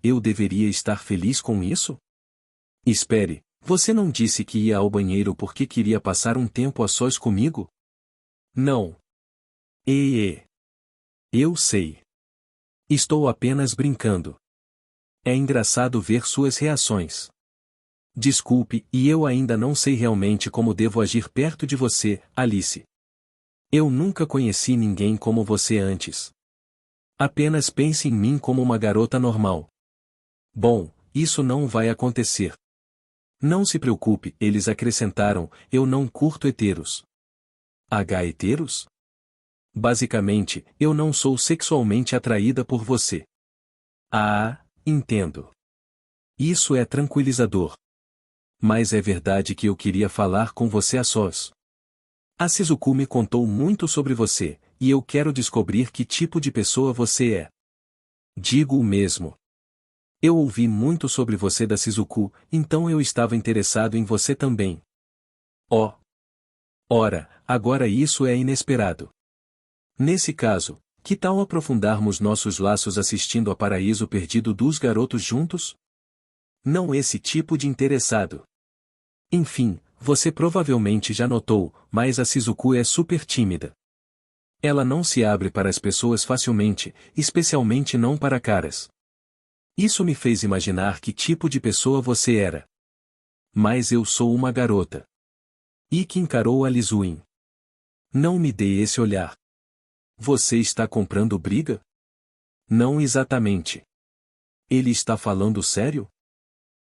A: Eu deveria estar feliz com isso? Espere, você não disse que ia ao banheiro porque queria passar um tempo a sós comigo? Não. Eu sei. Estou apenas brincando. É engraçado ver suas reações. Desculpe, e eu ainda não sei realmente como devo agir perto de você, Alice. Eu nunca conheci ninguém como você antes. Apenas pense em mim como uma garota normal. Bom, isso não vai acontecer. Não se preocupe, eles acrescentaram, eu não curto heteros. Heteros? Basicamente, eu não sou sexualmente atraída por você. Ah, entendo. Isso é tranquilizador. Mas é verdade que eu queria falar com você a sós. A Shizuku me contou muito sobre você, e eu quero descobrir que tipo de pessoa você é. Digo o mesmo. Eu ouvi muito sobre você da Shizuku, então eu estava interessado em você também. Oh! Ora, agora isso é inesperado. Nesse caso, que tal aprofundarmos nossos laços assistindo a Paraíso Perdido dos Garotos juntos? Não esse tipo de interessado. Enfim, você provavelmente já notou, mas a Shizuku é super tímida. Ela não se abre para as pessoas facilmente, especialmente não para caras. Isso me fez imaginar que tipo de pessoa você era. Mas eu sou uma garota. Ikki encarou a Lizuin. Não me dê esse olhar. Você está comprando briga? Não exatamente. Ele está falando sério?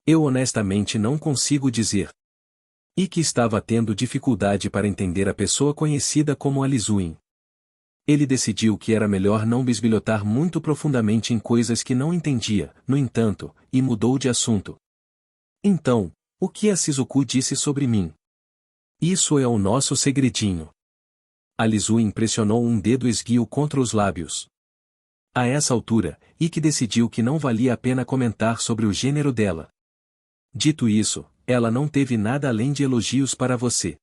A: Eu honestamente não consigo dizer. Ikki estava tendo dificuldade para entender a pessoa conhecida como a Lizuin. Ele decidiu que era melhor não bisbilhotar muito profundamente em coisas que não entendia, no entanto, e mudou de assunto. Então, o que a Shizuku disse sobre mim? Isso é o nosso segredinho. A Lizuin pressionou um dedo esguio contra os lábios. A essa altura, Ikki decidiu que não valia a pena comentar sobre o gênero dela. Dito isso, ela não teve nada além de elogios para você.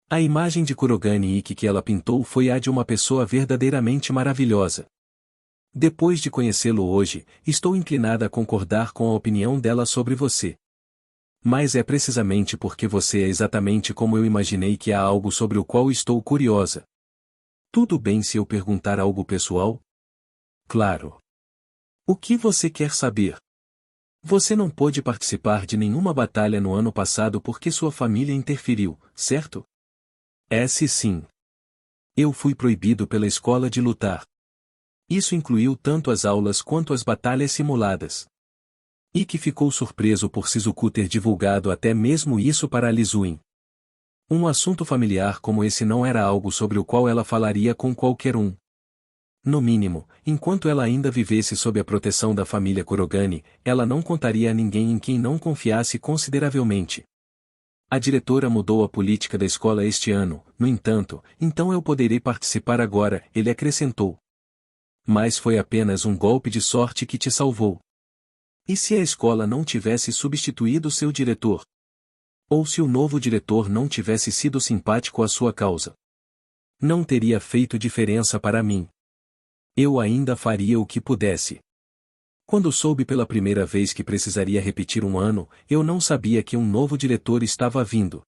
A: A imagem de Kurogane Ikki que ela pintou foi a de uma pessoa verdadeiramente maravilhosa. Depois de conhecê-lo hoje, estou inclinada a concordar com a opinião dela sobre você. Mas é precisamente porque você é exatamente como eu imaginei que há algo sobre o qual estou curiosa. Tudo bem se eu perguntar algo pessoal? Claro. O que você quer saber? Você não pôde participar de nenhuma batalha no ano passado porque sua família interferiu, certo? Sim. Eu fui proibido pela escola de lutar. Isso incluiu tanto as aulas quanto as batalhas simuladas. Ikki ficou surpreso por Shizuku ter divulgado até mesmo isso para a Lizuin. Um assunto familiar como esse não era algo sobre o qual ela falaria com qualquer um. No mínimo, enquanto ela ainda vivesse sob a proteção da família Kurogane, ela não contaria a ninguém em quem não confiasse consideravelmente. A diretora mudou a política da escola este ano, no entanto, então eu poderei participar agora, ele acrescentou. Mas foi apenas um golpe de sorte que te salvou. E se a escola não tivesse substituído seu diretor? Ou se o novo diretor não tivesse sido simpático à sua causa? Não teria feito diferença para mim. Eu ainda faria o que pudesse. Quando soube pela primeira vez que precisaria repetir um ano, eu não sabia que um novo diretor estava vindo.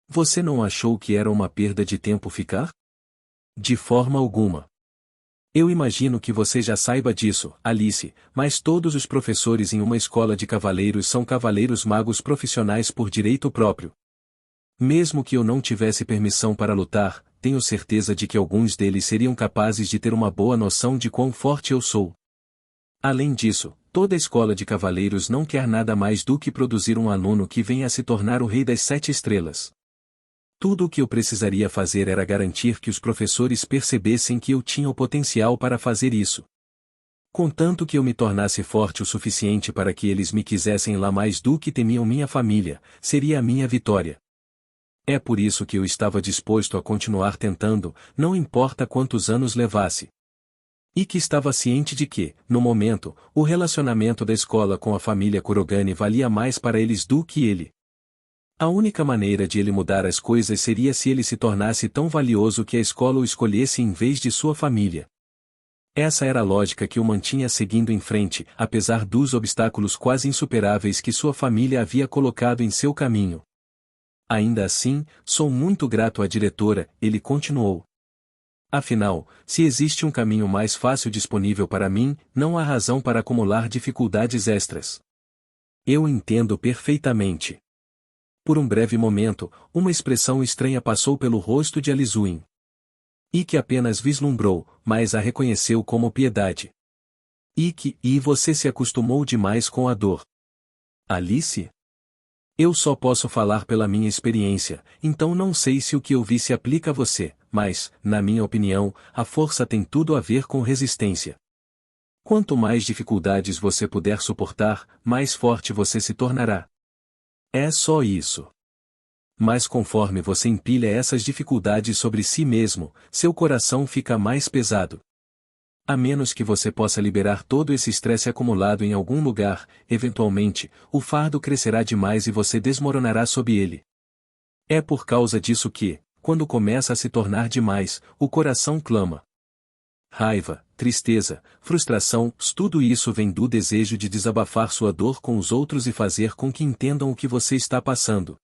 A: Você não achou que era uma perda de tempo ficar? De forma alguma. Eu imagino que você já saiba disso, Alice, mas todos os professores em uma escola de cavaleiros são cavaleiros magos profissionais por direito próprio. Mesmo que eu não tivesse permissão para lutar, tenho certeza de que alguns deles seriam capazes de ter uma boa noção de quão forte eu sou. Além disso, toda escola de cavaleiros não quer nada mais do que produzir um aluno que venha a se tornar o rei das 7 estrelas. Tudo o que eu precisaria fazer era garantir que os professores percebessem que eu tinha o potencial para fazer isso. Contanto que eu me tornasse forte o suficiente para que eles me quisessem lá mais do que temiam minha família, seria a minha vitória. É por isso que eu estava disposto a continuar tentando, não importa quantos anos levasse. E que estava ciente de que, no momento, o relacionamento da escola com a família Kurogane valia mais para eles do que ele. A única maneira de ele mudar as coisas seria se ele se tornasse tão valioso que a escola o escolhesse em vez de sua família. Essa era a lógica que o mantinha seguindo em frente, apesar dos obstáculos quase insuperáveis que sua família havia colocado em seu caminho. Ainda assim, sou muito grato à diretora, ele continuou. Afinal, se existe um caminho mais fácil disponível para mim, não há razão para acumular dificuldades extras. Eu entendo perfeitamente. Por um breve momento, uma expressão estranha passou pelo rosto de Alizuin. Ike apenas vislumbrou, mas a reconheceu como piedade. Ike, e você se acostumou demais com a dor. Alice? Eu só posso falar pela minha experiência, então não sei se o que eu vi se aplica a você, mas, na minha opinião, a força tem tudo a ver com resistência. Quanto mais dificuldades você puder suportar, mais forte você se tornará. É só isso. Mas conforme você empilha essas dificuldades sobre si mesmo, seu coração fica mais pesado. A menos que você possa liberar todo esse estresse acumulado em algum lugar, eventualmente, o fardo crescerá demais e você desmoronará sob ele. É por causa disso que, quando começa a se tornar demais, o coração clama. Raiva, tristeza, frustração, tudo isso vem do desejo de desabafar sua dor com os outros e fazer com que entendam o que você está passando.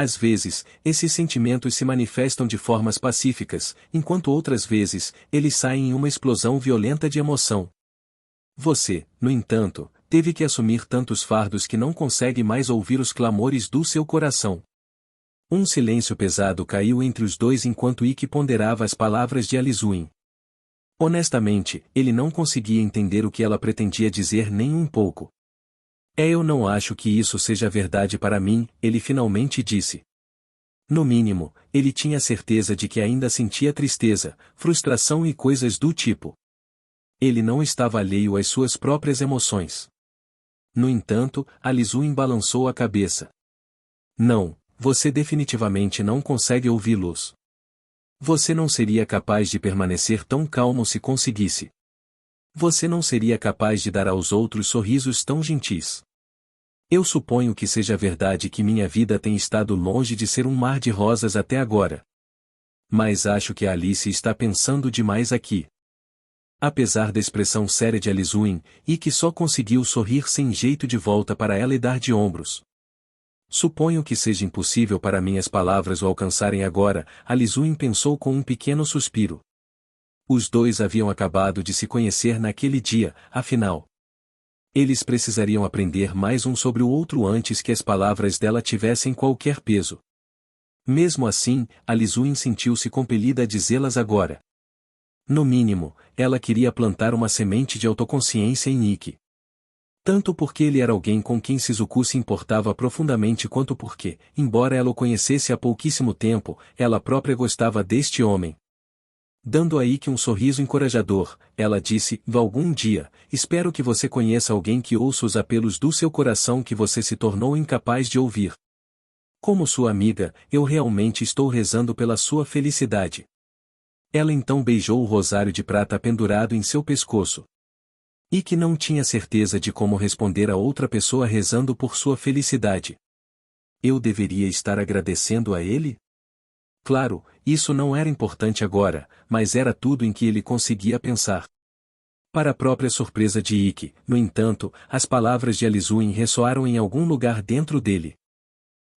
A: Às vezes, esses sentimentos se manifestam de formas pacíficas, enquanto outras vezes, eles saem em uma explosão violenta de emoção. Você, no entanto, teve que assumir tantos fardos que não consegue mais ouvir os clamores do seu coração. Um silêncio pesado caiu entre os dois enquanto Ike ponderava as palavras de Alizuin. Honestamente, ele não conseguia entender o que ela pretendia dizer nem um pouco. Eu não acho que isso seja verdade para mim, ele finalmente disse. No mínimo, ele tinha certeza de que ainda sentia tristeza, frustração e coisas do tipo. Ele não estava alheio às suas próprias emoções. No entanto, Alizuin balançou a cabeça. Não, você definitivamente não consegue ouvi-los. Você não seria capaz de permanecer tão calmo se conseguisse. Você não seria capaz de dar aos outros sorrisos tão gentis. Eu suponho que seja verdade que minha vida tem estado longe de ser um mar de rosas até agora. Mas acho que a Alice está pensando demais aqui. Apesar da expressão séria de Alizuin, Ike só conseguiu sorrir sem jeito de volta para ela e dar de ombros. Suponho que seja impossível para minhas palavras o alcançarem agora, Alizuin pensou com um pequeno suspiro. Os dois haviam acabado de se conhecer naquele dia, afinal. Eles precisariam aprender mais um sobre o outro antes que as palavras dela tivessem qualquer peso. Mesmo assim, Alizuin sentiu-se compelida a dizê-las agora. No mínimo, ela queria plantar uma semente de autoconsciência em Ike. Tanto porque ele era alguém com quem Shizuku se importava profundamente quanto porque, embora ela o conhecesse há pouquíssimo tempo, ela própria gostava deste homem. Dando a Ike um sorriso encorajador, ela disse, algum dia, espero que você conheça alguém que ouça os apelos do seu coração que você se tornou incapaz de ouvir. Como sua amiga, eu realmente estou rezando pela sua felicidade. Ela então beijou o rosário de prata pendurado em seu pescoço. Ike não tinha certeza de como responder a outra pessoa rezando por sua felicidade. Eu deveria estar agradecendo a ele? Claro, isso não era importante agora, mas era tudo em que ele conseguia pensar. Para a própria surpresa de Ike, no entanto, as palavras de Alizuin ressoaram em algum lugar dentro dele.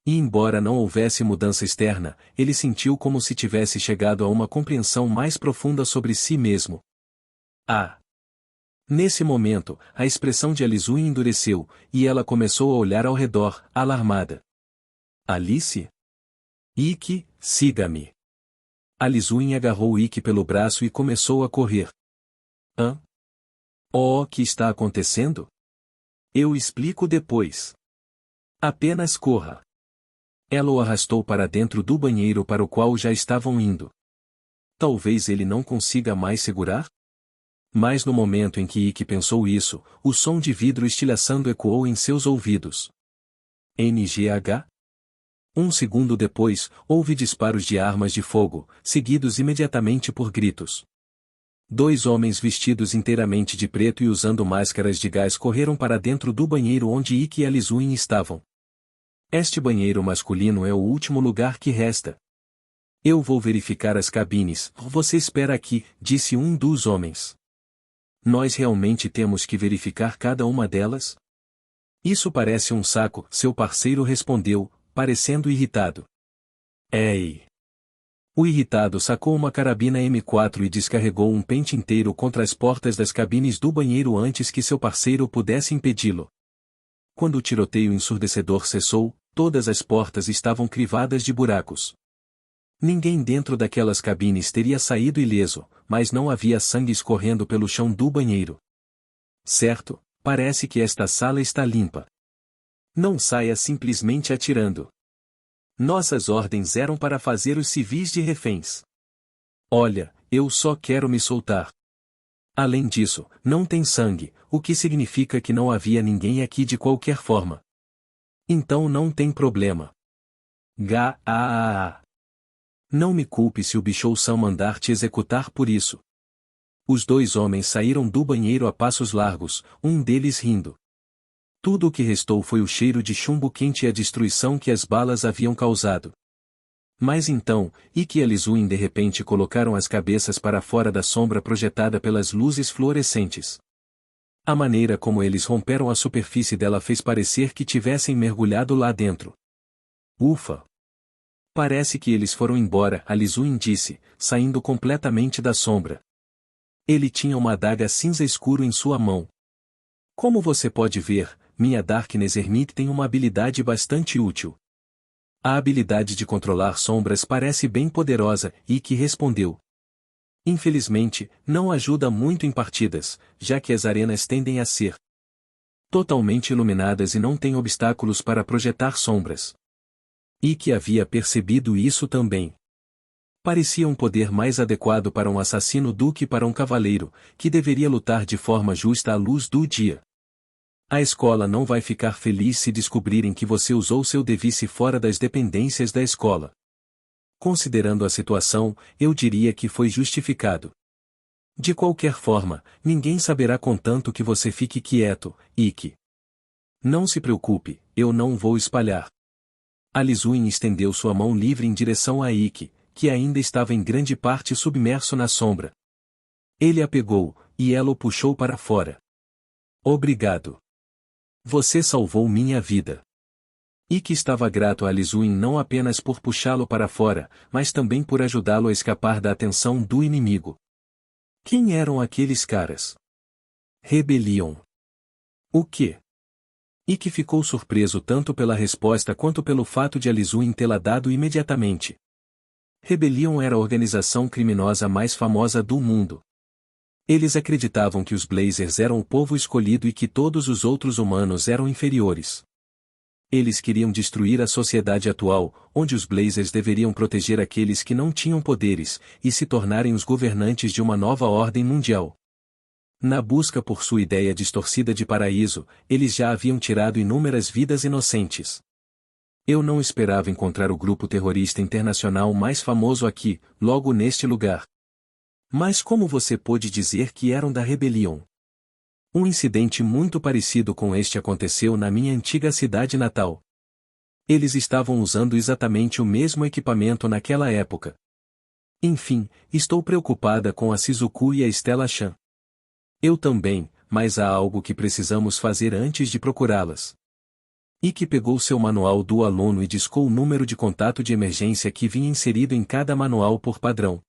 A: E embora não houvesse mudança externa, ele sentiu como se tivesse chegado a uma compreensão mais profunda sobre si mesmo. Ah! Nesse momento, a expressão de Alizuin endureceu, e ela começou a olhar ao redor, alarmada. Alice? Ike, siga-me. Alizuin agarrou Ike pelo braço e começou a correr. Hã? Oh, o que está acontecendo? Eu explico depois. Apenas corra. Ela o arrastou para dentro do banheiro para o qual já estavam indo. Talvez ele não consiga mais segurar? Mas no momento em que Ike pensou isso, o som de vidro estilhaçando ecoou em seus ouvidos. NGH? Um segundo depois, houve disparos de armas de fogo, seguidos imediatamente por gritos. Dois homens vestidos inteiramente de preto e usando máscaras de gás correram para dentro do banheiro onde Ike e Alizuin estavam. Este banheiro masculino é o último lugar que resta. Eu vou verificar as cabines. Você espera aqui, disse um dos homens. Nós realmente temos que verificar cada uma delas? Isso parece um saco, seu parceiro respondeu, parecendo irritado. Ei! O irritado sacou uma carabina M4 e descarregou um pente inteiro contra as portas das cabines do banheiro antes que seu parceiro pudesse impedi-lo. Quando o tiroteio ensurdecedor cessou, todas as portas estavam crivadas de buracos. Ninguém dentro daquelas cabines teria saído ileso, mas não havia sangue escorrendo pelo chão do banheiro. Certo, parece que esta sala está limpa. Não saia simplesmente atirando. Nossas ordens eram para fazer os civis de reféns. Olha, eu só quero me soltar. Além disso, não tem sangue, o que significa que não havia ninguém aqui de qualquer forma. Então não tem problema. Não me culpe se o Bichou-san mandar te executar por isso. Os dois homens saíram do banheiro a passos largos, um deles rindo. Tudo o que restou foi o cheiro de chumbo quente e a destruição que as balas haviam causado. Mas então, Ikki e Alizuin de repente colocaram as cabeças para fora da sombra projetada pelas luzes fluorescentes. A maneira como eles romperam a superfície dela fez parecer que tivessem mergulhado lá dentro. Ufa! Parece que eles foram embora, Alizuin disse, saindo completamente da sombra. Ele tinha uma adaga cinza escuro em sua mão. Como você pode ver, minha Darkness Hermit tem uma habilidade bastante útil. A habilidade de controlar sombras parece bem poderosa, Ikki respondeu. Infelizmente, não ajuda muito em partidas, já que as arenas tendem a ser totalmente iluminadas e não têm obstáculos para projetar sombras. Ikki havia percebido isso também. Parecia um poder mais adequado para um assassino do que para um cavaleiro, que deveria lutar de forma justa à luz do dia. A escola não vai ficar feliz se descobrirem que você usou seu device fora das dependências da escola. Considerando a situação, eu diria que foi justificado. De qualquer forma, ninguém saberá contanto que você fique quieto, Ikki. Não se preocupe, eu não vou espalhar. Alizuin estendeu sua mão livre em direção a Ikki, que ainda estava em grande parte submerso na sombra. Ele a pegou, e ela o puxou para fora. Obrigado. Você salvou minha vida. Ikki estava grato a Alizuin não apenas por puxá-lo para fora, mas também por ajudá-lo a escapar da atenção do inimigo. Quem eram aqueles caras? Rebelião. O quê? Ikki ficou surpreso tanto pela resposta quanto pelo fato de Alizuin tê-la dado imediatamente. Rebelião era a organização criminosa mais famosa do mundo. Eles acreditavam que os Blazers eram o povo escolhido e que todos os outros humanos eram inferiores. Eles queriam destruir a sociedade atual, onde os Blazers deveriam proteger aqueles que não tinham poderes, e se tornarem os governantes de uma nova ordem mundial. Na busca por sua ideia distorcida de paraíso, eles já haviam tirado inúmeras vidas inocentes. Eu não esperava encontrar o grupo terrorista internacional mais famoso aqui, logo neste lugar. Mas como você pôde dizer que eram da rebelião? Um incidente muito parecido com este aconteceu na minha antiga cidade natal. Eles estavam usando exatamente o mesmo equipamento naquela época. Enfim, estou preocupada com a Shizuku e a Stella Chan. Eu também, mas há algo que precisamos fazer antes de procurá-las. Ikki pegou seu manual do aluno e discou o número de contato de emergência que vinha inserido em cada manual por padrão.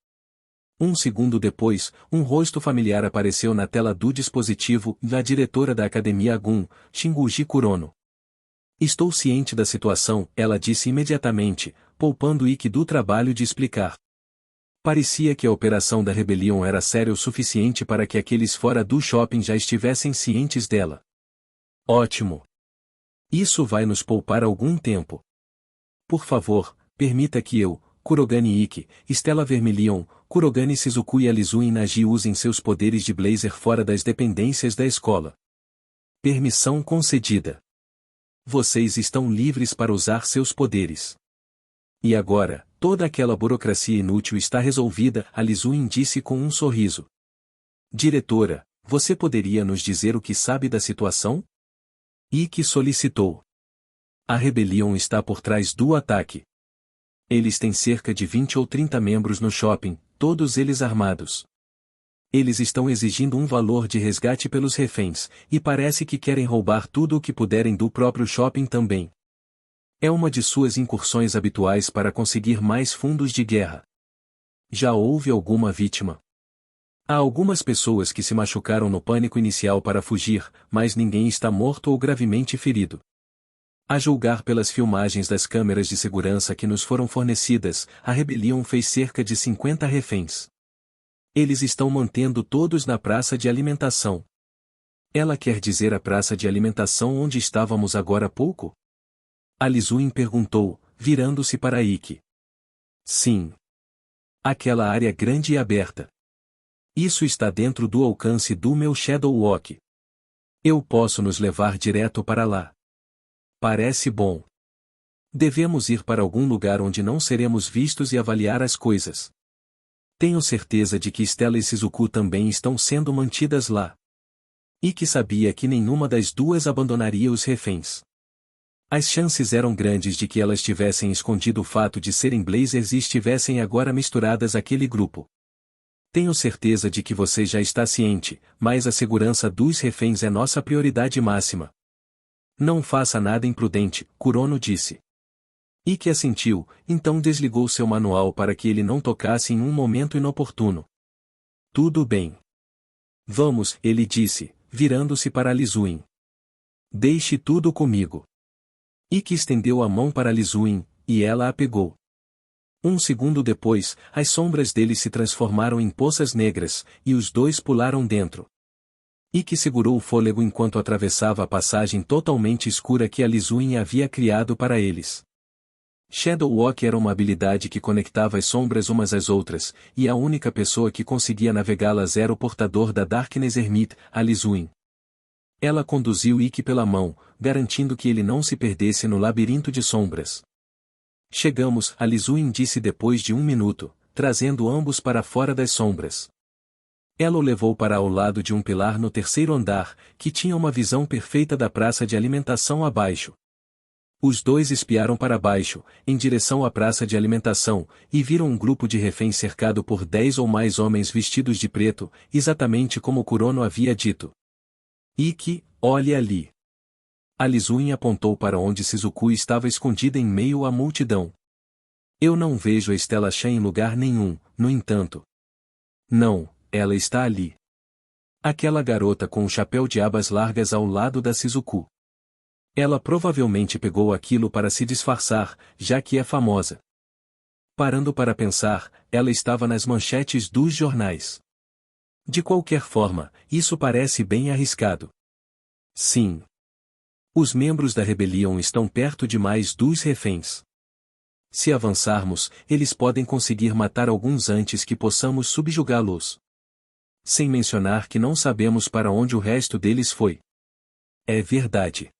A: Um segundo depois, um rosto familiar apareceu na tela do dispositivo, a diretora da academia Gun, Shinguji Kurono. Estou ciente da situação, ela disse imediatamente, poupando Ikki do trabalho de explicar. Parecia que a operação da rebelião era séria o suficiente para que aqueles fora do shopping já estivessem cientes dela. Ótimo! Isso vai nos poupar algum tempo. Por favor, permita que eu, Kurogane Ikki, Stella Vermilion, Kurogane Shizuku e Alizuin Nagi usem seus poderes de Blazer fora das dependências da escola. Permissão concedida. Vocês estão livres para usar seus poderes. E agora, toda aquela burocracia inútil está resolvida, Alizuin disse com um sorriso. Diretora, você poderia nos dizer o que sabe da situação? Ikki solicitou. A rebelião está por trás do ataque. Eles têm cerca de 20 ou 30 membros no shopping, todos eles armados. Eles estão exigindo um valor de resgate pelos reféns, e parece que querem roubar tudo o que puderem do próprio shopping também. É uma de suas incursões habituais para conseguir mais fundos de guerra. Já houve alguma vítima? Há algumas pessoas que se machucaram no pânico inicial para fugir, mas ninguém está morto ou gravemente ferido. A julgar pelas filmagens das câmeras de segurança que nos foram fornecidas, a rebelião fez cerca de 50 reféns. Eles estão mantendo todos na praça de alimentação. Ela quer dizer a praça de alimentação onde estávamos agora há pouco? A Lisuin perguntou, virando-se para Ikki. Sim. Aquela área grande e aberta. Isso está dentro do alcance do meu Shadow Walk. Eu posso nos levar direto para lá. Parece bom. Devemos ir para algum lugar onde não seremos vistos e avaliar as coisas. Tenho certeza de que Stella e Shizuku também estão sendo mantidas lá. Ikki sabia que nenhuma das duas abandonaria os reféns. As chances eram grandes de que elas tivessem escondido o fato de serem Blazers e estivessem agora misturadas àquele grupo. Tenho certeza de que você já está ciente, mas a segurança dos reféns é nossa prioridade máxima. Não faça nada imprudente, Kurono disse. Ikki assentiu, então desligou seu manual para que ele não tocasse em um momento inoportuno. Tudo bem. Vamos, ele disse, virando-se para Lisuin. Deixe tudo comigo. Ikki estendeu a mão para Lisuin, e ela a pegou. Um segundo depois, as sombras deles se transformaram em poças negras, e os dois pularam dentro. Ikki segurou o fôlego enquanto atravessava a passagem totalmente escura que a Lisuin havia criado para eles. Shadow Walk era uma habilidade que conectava as sombras umas às outras, e a única pessoa que conseguia navegá-las era o portador da Darkness Hermit, a Lisuin. Ela conduziu Ikki pela mão, garantindo que ele não se perdesse no labirinto de sombras. Chegamos, a Lisuin disse depois de 1 minuto, trazendo ambos para fora das sombras. Ela o levou para ao lado de um pilar no 3º andar, que tinha uma visão perfeita da praça de alimentação abaixo. Os dois espiaram para baixo, em direção à praça de alimentação, e viram um grupo de reféns cercado por 10 ou mais homens vestidos de preto, exatamente como Kurono havia dito. Ikki, olhe ali. A Lisuin apontou para onde Shizuku estava escondida em meio à multidão. Eu não vejo a Stella Chan em lugar nenhum, no entanto. Não, ela está ali. Aquela garota com o chapéu de abas largas ao lado da Shizuku. Ela provavelmente pegou aquilo para se disfarçar, já que é famosa. Parando para pensar, ela estava nas manchetes dos jornais. De qualquer forma, isso parece bem arriscado. Sim. Os membros da rebelião estão perto demais dos reféns. Se avançarmos, eles podem conseguir matar alguns antes que possamos subjugá-los. Sem mencionar que não sabemos para onde o resto deles foi. É verdade.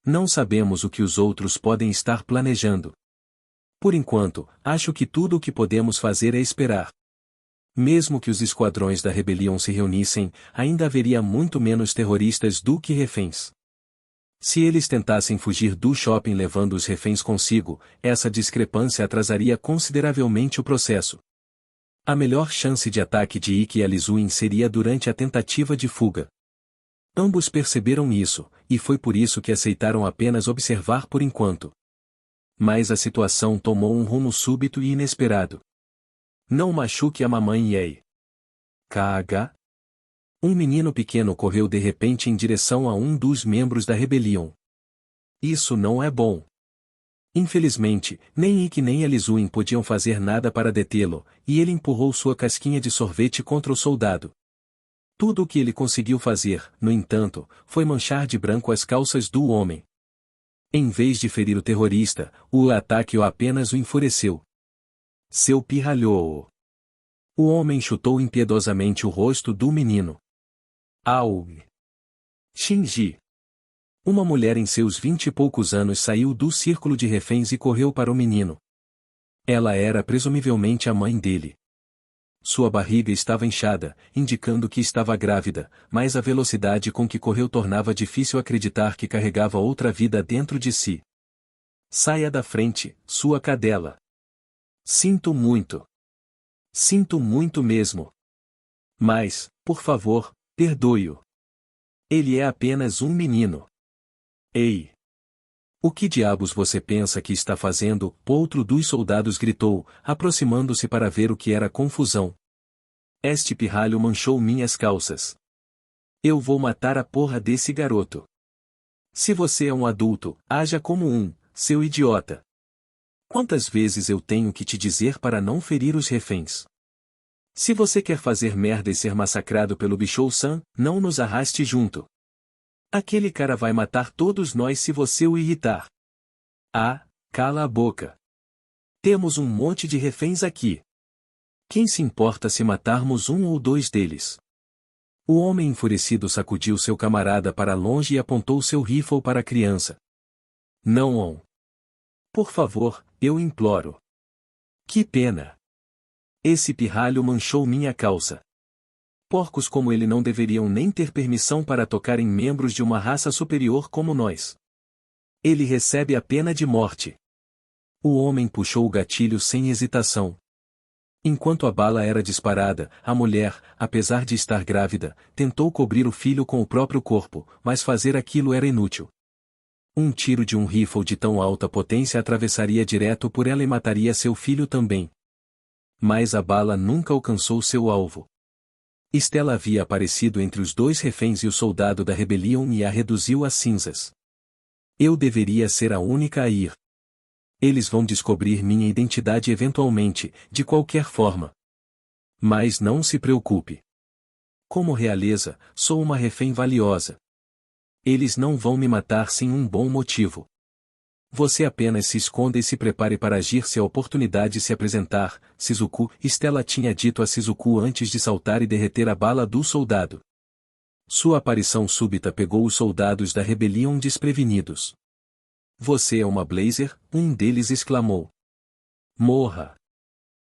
A: Não sabemos o que os outros podem estar planejando. Por enquanto, acho que tudo o que podemos fazer é esperar. Mesmo que os esquadrões da rebelião se reunissem, ainda haveria muito menos terroristas do que reféns. Se eles tentassem fugir do shopping levando os reféns consigo, essa discrepância atrasaria consideravelmente o processo. A melhor chance de ataque de Ikki e Lisuin seria durante a tentativa de fuga. Ambos perceberam isso, e foi por isso que aceitaram apenas observar por enquanto. Mas a situação tomou um rumo súbito e inesperado. Não machuque a mamãe Yei. KH. Um menino pequeno correu de repente em direção a um dos membros da rebelião. Isso não é bom. Infelizmente, nem Ikki nem a Lisuin podiam fazer nada para detê-lo, e ele empurrou sua casquinha de sorvete contra o soldado. Tudo o que ele conseguiu fazer, no entanto, foi manchar de branco as calças do homem. Em vez de ferir o terrorista, o ataque apenas o enfureceu. Seu pirralhou. O homem chutou impiedosamente o rosto do menino. Au! Shinji. Uma mulher em seus 20 e poucos anos saiu do círculo de reféns e correu para o menino. Ela era presumivelmente a mãe dele. Sua barriga estava inchada, indicando que estava grávida, mas a velocidade com que correu tornava difícil acreditar que carregava outra vida dentro de si. Saia da frente, sua cadela. Sinto muito. Sinto muito mesmo. Mas, por favor, perdoe-o. Ele é apenas um menino. Ei! O que diabos você pensa que está fazendo? Outro dos soldados gritou, aproximando-se para ver o que era a confusão. Este pirralho manchou minhas calças. Eu vou matar a porra desse garoto. Se você é um adulto, haja como um, seu idiota. Quantas vezes eu tenho que te dizer para não ferir os reféns? Se você quer fazer merda e ser massacrado pelo Bichou-san, não nos arraste junto. Aquele cara vai matar todos nós se você o irritar. Ah, cala a boca. Temos um monte de reféns aqui. Quem se importa se matarmos um ou dois deles? O homem enfurecido sacudiu seu camarada para longe e apontou seu rifle para a criança. Não, On. Por favor, eu imploro. Que pena. Esse pirralho manchou minha calça. Porcos como ele não deveriam nem ter permissão para tocar em membros de uma raça superior como nós. Ele recebe a pena de morte. O homem puxou o gatilho sem hesitação. Enquanto a bala era disparada, a mulher, apesar de estar grávida, tentou cobrir o filho com o próprio corpo, mas fazer aquilo era inútil. Um tiro de um rifle de tão alta potência atravessaria direto por ela e mataria seu filho também. Mas a bala nunca alcançou seu alvo. Stella havia aparecido entre os dois reféns e o soldado da rebelião e a reduziu a cinzas. Eu deveria ser a única a ir. Eles vão descobrir minha identidade eventualmente, de qualquer forma. Mas não se preocupe. Como realeza, sou uma refém valiosa. Eles não vão me matar sem um bom motivo. Você apenas se esconda e se prepare para agir se a oportunidade se apresentar, Shizuku. Stella tinha dito a Shizuku antes de saltar e derreter a bala do soldado. Sua aparição súbita pegou os soldados da rebelião desprevenidos. Você é uma Blazer? Um deles exclamou. Morra!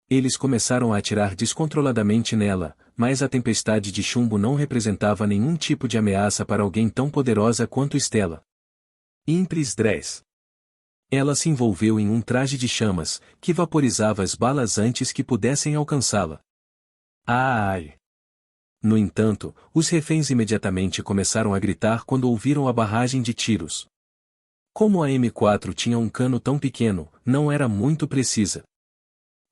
A: Eles começaram a atirar descontroladamente nela, mas a tempestade de chumbo não representava nenhum tipo de ameaça para alguém tão poderosa quanto Stella. Impris 10. Ela se envolveu em um traje de chamas, que vaporizava as balas antes que pudessem alcançá-la. Ai! No entanto, os reféns imediatamente começaram a gritar quando ouviram a barragem de tiros. Como a M4 tinha um cano tão pequeno, não era muito precisa.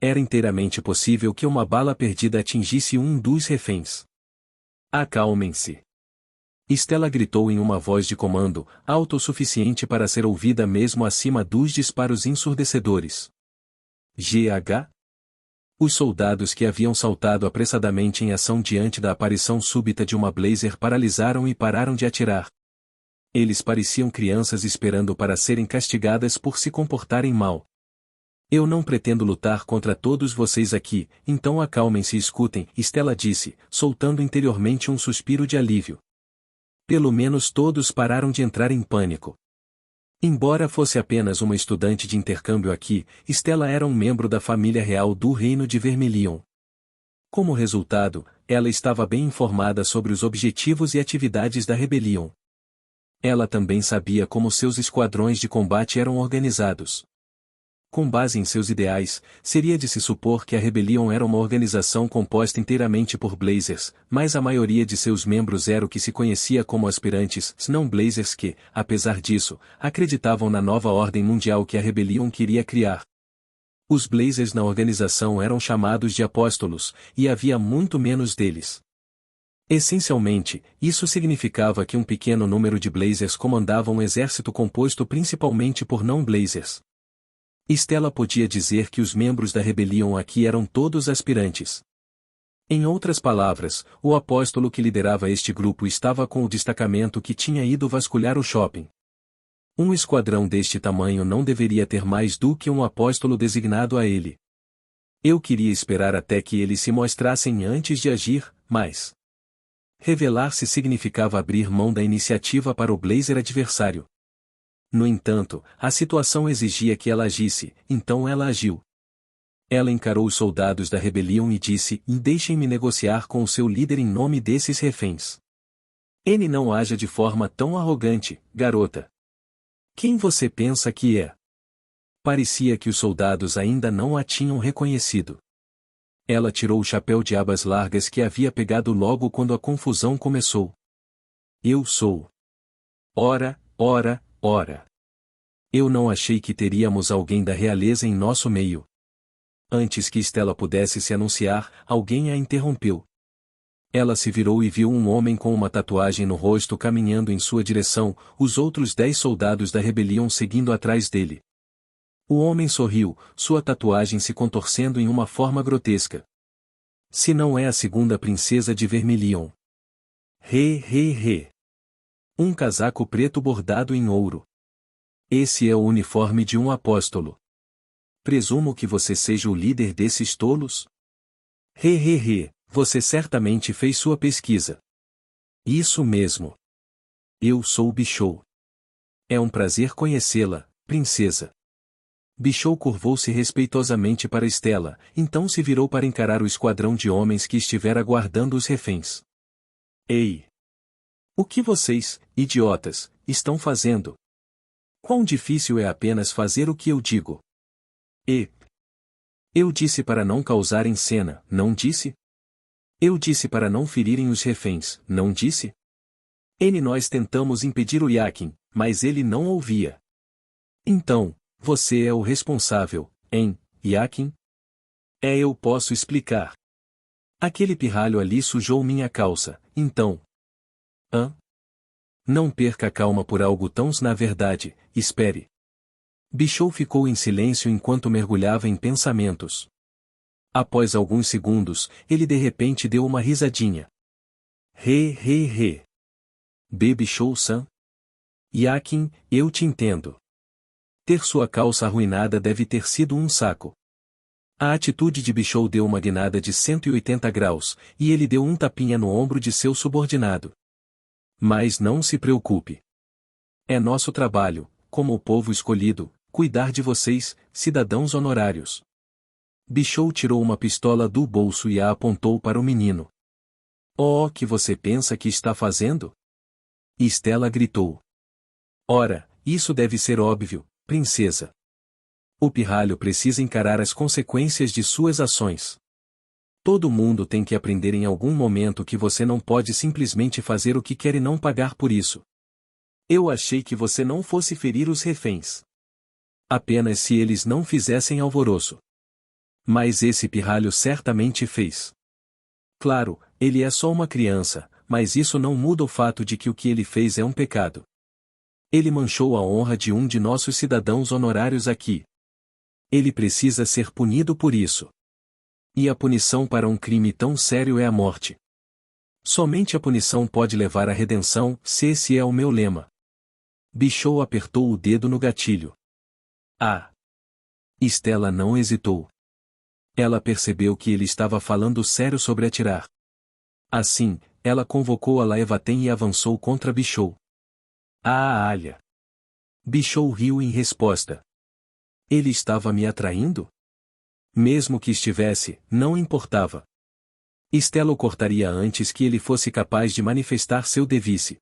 A: Era inteiramente possível que uma bala perdida atingisse um dos reféns. Acalmem-se. Stella gritou em uma voz de comando, alta o suficiente para ser ouvida mesmo acima dos disparos ensurdecedores. GH? Os soldados que haviam saltado apressadamente em ação diante da aparição súbita de uma Blazer paralisaram e pararam de atirar. Eles pareciam crianças esperando para serem castigadas por se comportarem mal. Eu não pretendo lutar contra todos vocês aqui, então acalmem-se e escutem, Stella disse, soltando interiormente um suspiro de alívio. Pelo menos todos pararam de entrar em pânico. Embora fosse apenas uma estudante de intercâmbio aqui, Stella era um membro da família real do Reino de Vermilion. Como resultado, ela estava bem informada sobre os objetivos e atividades da rebelião. Ela também sabia como seus esquadrões de combate eram organizados. Com base em seus ideais, seria de se supor que a rebelião era uma organização composta inteiramente por Blazers, mas a maioria de seus membros era o que se conhecia como aspirantes, não Blazers que, apesar disso, acreditavam na nova ordem mundial que a rebelião queria criar. Os Blazers na organização eram chamados de apóstolos, e havia muito menos deles. Essencialmente, isso significava que um pequeno número de Blazers comandava um exército composto principalmente por não-Blazers. Stella podia dizer que os membros da rebelião aqui eram todos aspirantes. Em outras palavras, o apóstolo que liderava este grupo estava com o destacamento que tinha ido vasculhar o shopping. Um esquadrão deste tamanho não deveria ter mais do que um apóstolo designado a ele. Eu queria esperar até que eles se mostrassem antes de agir, mas revelar-se significava abrir mão da iniciativa para o Blazer adversário. No entanto, a situação exigia que ela agisse, então ela agiu. Ela encarou os soldados da rebelião e disse: deixem-me negociar com o seu líder em nome desses reféns. Ele não haja de forma tão arrogante, garota. Quem você pensa que é? Parecia que os soldados ainda não a tinham reconhecido. Ela tirou o chapéu de abas largas que havia pegado logo quando a confusão começou. Eu sou. Ora, ora, ora. Eu não achei que teríamos alguém da realeza em nosso meio. Antes que Stella pudesse se anunciar, alguém a interrompeu. Ela se virou e viu um homem com uma tatuagem no rosto caminhando em sua direção, os outros 10 soldados da rebelião seguindo atrás dele. O homem sorriu, sua tatuagem se contorcendo em uma forma grotesca. Se não é a segunda princesa de Vermilion. Re. Um casaco preto bordado em ouro. Esse é o uniforme de um apóstolo. Presumo que você seja o líder desses tolos? Re. Você certamente fez sua pesquisa. Isso mesmo. Eu sou Bichou. É um prazer conhecê-la, princesa. Bichou curvou-se respeitosamente para Stella, então se virou para encarar o esquadrão de homens que estivera guardando os reféns. Ei! O que vocês, idiotas, estão fazendo? Quão difícil é apenas fazer o que eu digo. Eu disse para não causarem cena, não disse? Eu disse para não ferirem os reféns, não disse? Nós tentamos impedir o Yakin, mas ele não ouvia. Então, você é o responsável, hein, Yakin? Eu posso explicar. Aquele pirralho ali sujou minha calça, então. Não perca a calma por algo tão na verdade, espere. Bichou ficou em silêncio enquanto mergulhava em pensamentos. Após alguns segundos, ele de repente deu uma risadinha. Re. Bichou-san? Yakin, eu te entendo. Ter sua calça arruinada deve ter sido um saco. A atitude de Bichou deu uma guinada de 180 graus, e ele deu um tapinha no ombro de seu subordinado. Mas não se preocupe. É nosso trabalho, como o povo escolhido, cuidar de vocês, cidadãos honorários. Bichou tirou uma pistola do bolso e a apontou para o menino. Oh, que você pensa que está fazendo? Stella gritou. Ora, isso deve ser óbvio, princesa. O pirralho precisa encarar as consequências de suas ações. Todo mundo tem que aprender em algum momento que você não pode simplesmente fazer o que quer e não pagar por isso. Eu achei que você não fosse ferir os reféns. Apenas se eles não fizessem alvoroço. Mas esse pirralho certamente fez. Claro, ele é só uma criança, mas isso não muda o fato de que o que ele fez é um pecado. Ele manchou a honra de um de nossos cidadãos honorários aqui. Ele precisa ser punido por isso. E a punição para um crime tão sério é a morte. Somente a punição pode levar à redenção, se esse é o meu lema. Bichou apertou o dedo no gatilho. Stella não hesitou. Ela percebeu que ele estava falando sério sobre atirar. Assim, ela convocou a Laevaten e avançou contra Bichou. Alha! Bichou riu em resposta. Ele estava me atraindo? Mesmo que estivesse, não importava. Stella o cortaria antes que ele fosse capaz de manifestar seu device.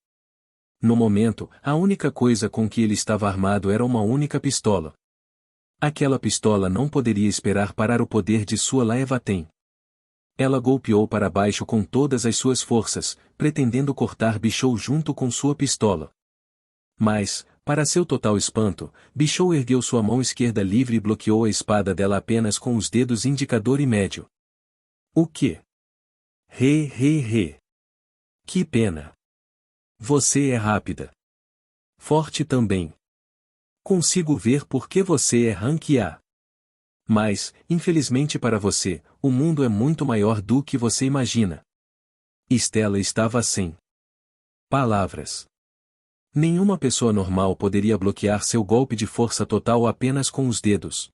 A: No momento, a única coisa com que ele estava armado era uma única pistola. Aquela pistola não poderia esperar parar o poder de sua Laevaten. Ela golpeou para baixo com todas as suas forças, pretendendo cortar Bichou junto com sua pistola. Mas, para seu total espanto, Bichou ergueu sua mão esquerda livre e bloqueou a espada dela apenas com os dedos indicador e médio. O quê? Re. Que pena. Você é rápida. Forte também. Consigo ver por que você é rank A. Mas, infelizmente para você, o mundo é muito maior do que você imagina. Stella estava sem palavras. Nenhuma pessoa normal poderia bloquear seu golpe de força total apenas com os dedos.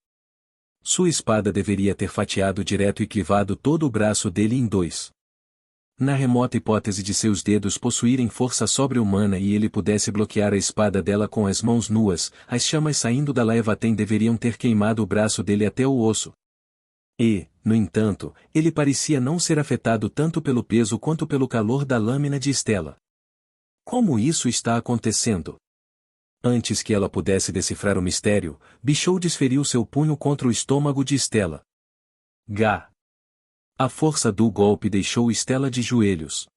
A: Sua espada deveria ter fatiado direto e clivado todo o braço dele em dois. Na remota hipótese de seus dedos possuírem força sobre-humana e ele pudesse bloquear a espada dela com as mãos nuas, as chamas saindo da Laevaten deveriam ter queimado o braço dele até o osso. E, no entanto, ele parecia não ser afetado tanto pelo peso quanto pelo calor da lâmina de Stella. Como isso está acontecendo? Antes que ela pudesse decifrar o mistério, Bichou desferiu seu punho contra o estômago de Stella. Gá! A força do golpe deixou Stella de joelhos.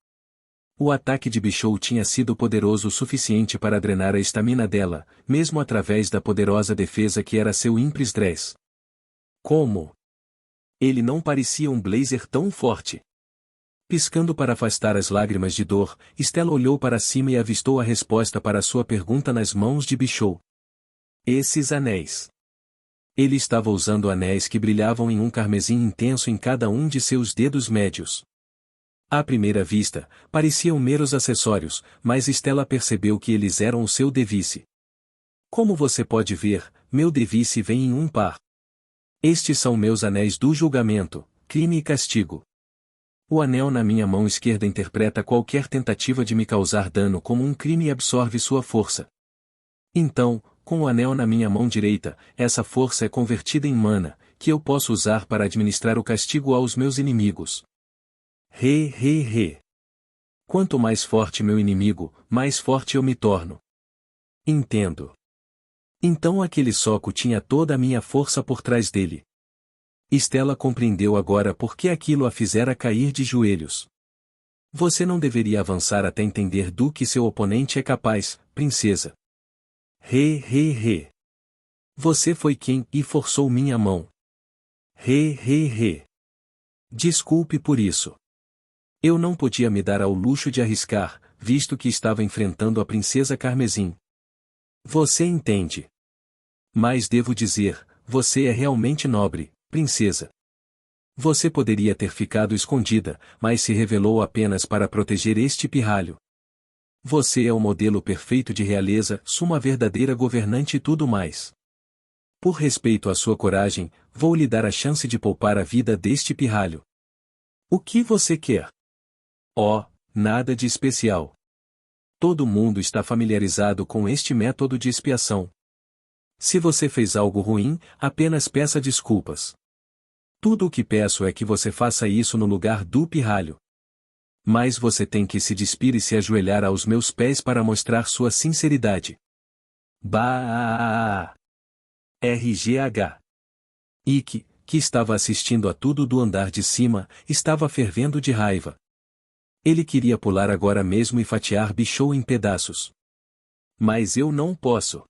A: O ataque de Bichou tinha sido poderoso o suficiente para drenar a estamina dela, mesmo através da poderosa defesa que era seu Impris Dress. Como? Ele não parecia um blazer tão forte. Piscando para afastar as lágrimas de dor, Stella olhou para cima e avistou a resposta para sua pergunta nas mãos de Bichou. Esses anéis. Ele estava usando anéis que brilhavam em um carmesim intenso em cada um de seus dedos médios. À primeira vista, pareciam meros acessórios, mas Stella percebeu que eles eram o seu device. Como você pode ver, meu device vem em um par. Estes são meus anéis do julgamento, crime e castigo. O anel na minha mão esquerda interpreta qualquer tentativa de me causar dano como um crime e absorve sua força. Então, com o anel na minha mão direita, essa força é convertida em mana, que eu posso usar para administrar o castigo aos meus inimigos. Quanto mais forte meu inimigo, mais forte eu me torno. Entendo. Então aquele soco tinha toda a minha força por trás dele. Stella compreendeu agora por que aquilo a fizera cair de joelhos. Você não deveria avançar até entender do que seu oponente é capaz, princesa. Você foi quem forçou minha mão. Desculpe por isso. Eu não podia me dar ao luxo de arriscar, visto que estava enfrentando a princesa Carmesim. Você entende. Mas devo dizer, você é realmente nobre, princesa. Você poderia ter ficado escondida, mas se revelou apenas para proteger este pirralho. Você é o modelo perfeito de realeza, uma verdadeira governante e tudo mais. Por respeito à sua coragem, vou lhe dar a chance de poupar a vida deste pirralho. O que você quer? Oh, nada de especial. Todo mundo está familiarizado com este método de expiação. Se você fez algo ruim, apenas peça desculpas. Tudo o que peço é que você faça isso no lugar do pirralho. Mas você tem que se despir e se ajoelhar aos meus pés para mostrar sua sinceridade. RGH. Ike, que estava assistindo a tudo do andar de cima, estava fervendo de raiva. Ele queria pular agora mesmo e fatiar Bichou em pedaços. Mas eu não posso.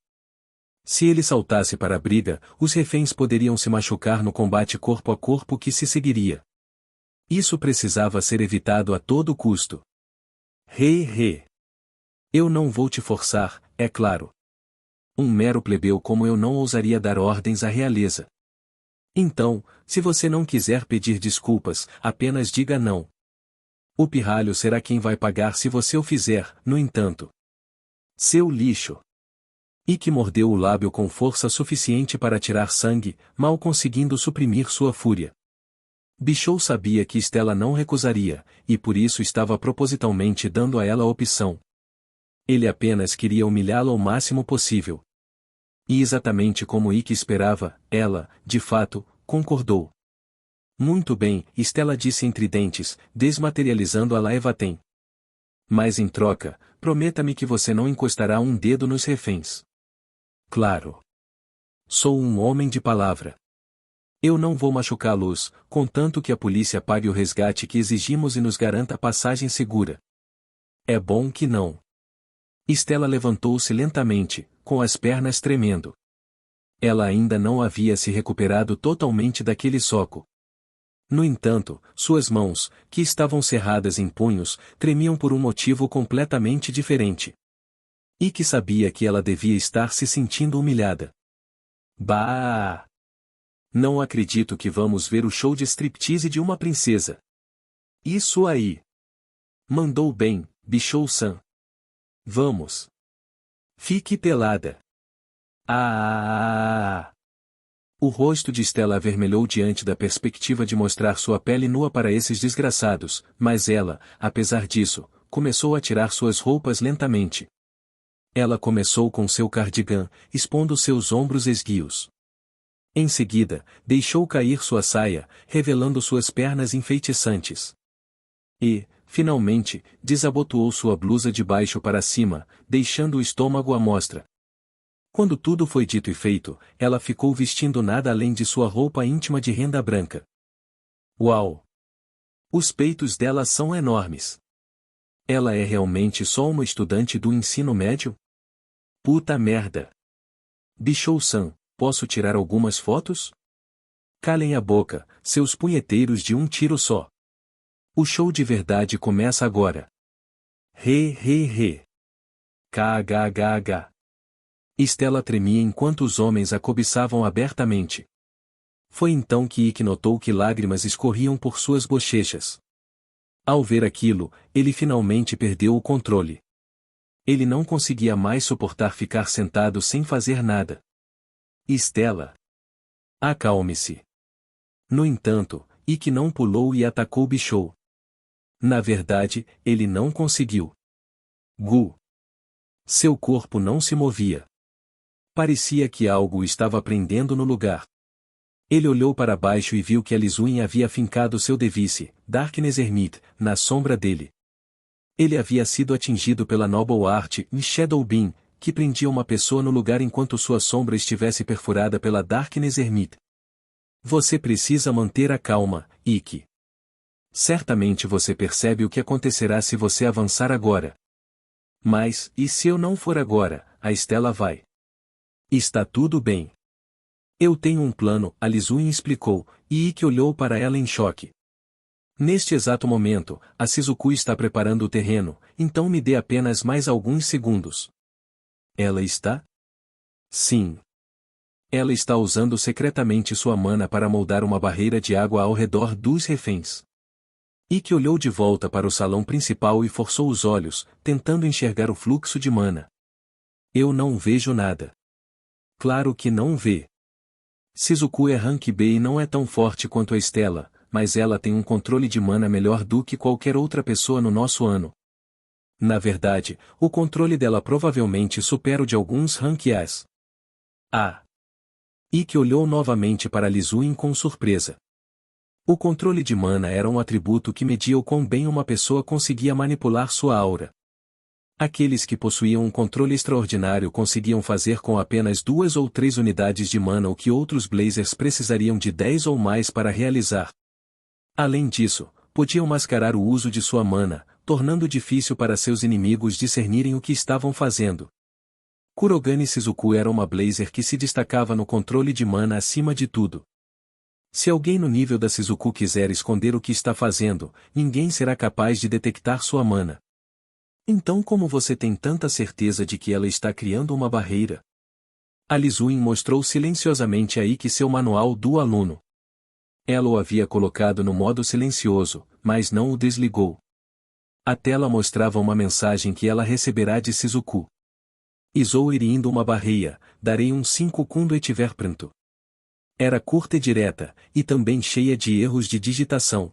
A: Se ele saltasse para a briga, os reféns poderiam se machucar no combate corpo a corpo que se seguiria. Isso precisava ser evitado a todo custo. Eu não vou te forçar, é claro. Um mero plebeu como eu não ousaria dar ordens à realeza. Então, se você não quiser pedir desculpas, apenas diga não. O pirralho será quem vai pagar se você o fizer, no entanto. Seu lixo. Ike mordeu o lábio com força suficiente para tirar sangue, mal conseguindo suprimir sua fúria. Bichou sabia que Stella não recusaria, e por isso estava propositalmente dando a ela a opção. Ele apenas queria humilhá-la o máximo possível. E exatamente como Ike esperava, ela, de fato, concordou. Muito bem, Stella disse entre dentes, desmaterializando a Laevaten. Mas em troca, prometa-me que você não encostará um dedo nos reféns. Claro. Sou um homem de palavra. Eu não vou machucá-los, contanto que a polícia pague o resgate que exigimos e nos garanta a passagem segura. É bom que não. Stella levantou-se lentamente, com as pernas tremendo. Ela ainda não havia se recuperado totalmente daquele soco. No entanto, suas mãos, que estavam cerradas em punhos, tremiam por um motivo completamente diferente. Ike sabia que ela devia estar se sentindo humilhada. Bah! Não acredito que vamos ver o show de striptease de uma princesa. Isso aí! Mandou bem, Bichou-san. Vamos! Fique pelada. O rosto de Stella avermelhou diante da perspectiva de mostrar sua pele nua para esses desgraçados, mas ela, apesar disso, começou a tirar suas roupas lentamente. Ela começou com seu cardigan, expondo seus ombros esguios. Em seguida, deixou cair sua saia, revelando suas pernas enfeitiçantes. E, finalmente, desabotoou sua blusa de baixo para cima, deixando o estômago à mostra. Quando tudo foi dito e feito, ela ficou vestindo nada além de sua roupa íntima de renda branca. Uau! Os peitos dela são enormes. Ela é realmente só uma estudante do ensino médio? Puta merda. Bishou-san, posso tirar algumas fotos? Calem a boca, seus punheteiros de um tiro só. O show de verdade começa agora. Re. KHHH. Stella tremia enquanto os homens a cobiçavam abertamente. Foi então que Ikki notou que lágrimas escorriam por suas bochechas. Ao ver aquilo, ele finalmente perdeu o controle. Ele não conseguia mais suportar ficar sentado sem fazer nada. Stella. Acalme-se. No entanto, Ikki não pulou e atacou Bishou. Na verdade, ele não conseguiu. Gu. Seu corpo não se movia. Parecia que algo estava prendendo no lugar. Ele olhou para baixo e viu que a Lisuin havia fincado seu device, Darkness Hermit, na sombra dele. Ele havia sido atingido pela Noble Art e Shadow Beam, que prendia uma pessoa no lugar enquanto sua sombra estivesse perfurada pela Darkness Hermit. Você precisa manter a calma, Ikki. Certamente você percebe o que acontecerá se você avançar agora. Mas, e se eu não for agora, a Stella vai. Está tudo bem. Eu tenho um plano, a Lisuin explicou, e Ikki olhou para ela em choque. Neste exato momento, a Shizuku está preparando o terreno, então me dê apenas mais alguns segundos. Ela está? Sim. Ela está usando secretamente sua mana para moldar uma barreira de água ao redor dos reféns. Ikki olhou de volta para o salão principal e forçou os olhos, tentando enxergar o fluxo de mana. Eu não vejo nada. Claro que não vê. Shizuku é Rank B e não é tão forte quanto a Stella, mas ela tem um controle de mana melhor do que qualquer outra pessoa no nosso ano. Na verdade, o controle dela provavelmente supera o de alguns Rank As. Ah! Ikki olhou novamente para Lisuin com surpresa. O controle de mana era um atributo que media o quão bem uma pessoa conseguia manipular sua aura. Aqueles que possuíam um controle extraordinário conseguiam fazer com apenas 2 ou 3 unidades de mana o que outros Blazers precisariam de 10 ou mais para realizar. Além disso, podiam mascarar o uso de sua mana, tornando difícil para seus inimigos discernirem o que estavam fazendo. Kurogane Shizuku era uma Blazer que se destacava no controle de mana acima de tudo. Se alguém no nível da Shizuku quiser esconder o que está fazendo, ninguém será capaz de detectar sua mana. Então como você tem tanta certeza de que ela está criando uma barreira? A Lisuin mostrou silenciosamente a Ikki seu manual do aluno. Ela o havia colocado no modo silencioso, mas não o desligou. A tela mostrava uma mensagem que ela receberá de Shizuku. Isou irindo uma barreira, darei um 5 quando estiver pronto. Era curta e direta, e também cheia de erros de digitação.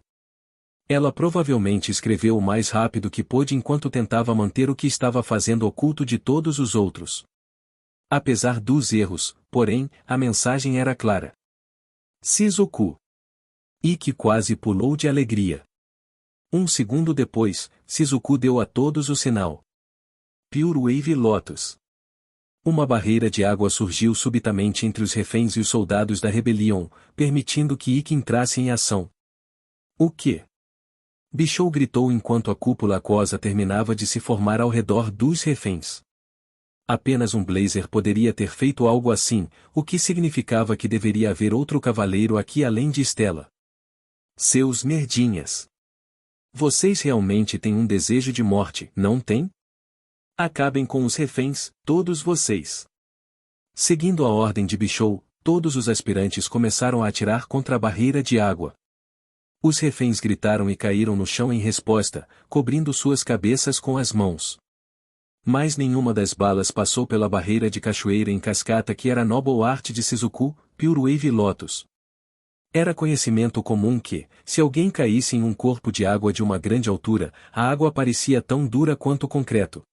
A: Ela provavelmente escreveu o mais rápido que pôde enquanto tentava manter o que estava fazendo oculto de todos os outros. Apesar dos erros, porém, a mensagem era clara. Shizuku. Ikki quase pulou de alegria. Um segundo depois, Shizuku deu a todos o sinal. Pure Wave Lotus. Uma barreira de água surgiu subitamente entre os reféns e os soldados da rebelião, permitindo que Ikki entrasse em ação. O quê? Bishou gritou enquanto a cúpula aquosa terminava de se formar ao redor dos reféns. Apenas um Blazer poderia ter feito algo assim, o que significava que deveria haver outro cavaleiro aqui além de Stella. Seus merdinhas. Vocês realmente têm um desejo de morte, não têm? Acabem com os reféns, todos vocês. Seguindo a ordem de Bishou, todos os aspirantes começaram a atirar contra a barreira de água. Os reféns gritaram e caíram no chão em resposta, cobrindo suas cabeças com as mãos. Mas nenhuma das balas passou pela barreira de cachoeira em cascata que era a Noble Art de Shizuku, Pure Wave Lotus. Era conhecimento comum que, se alguém caísse em um corpo de água de uma grande altura, a água parecia tão dura quanto concreto.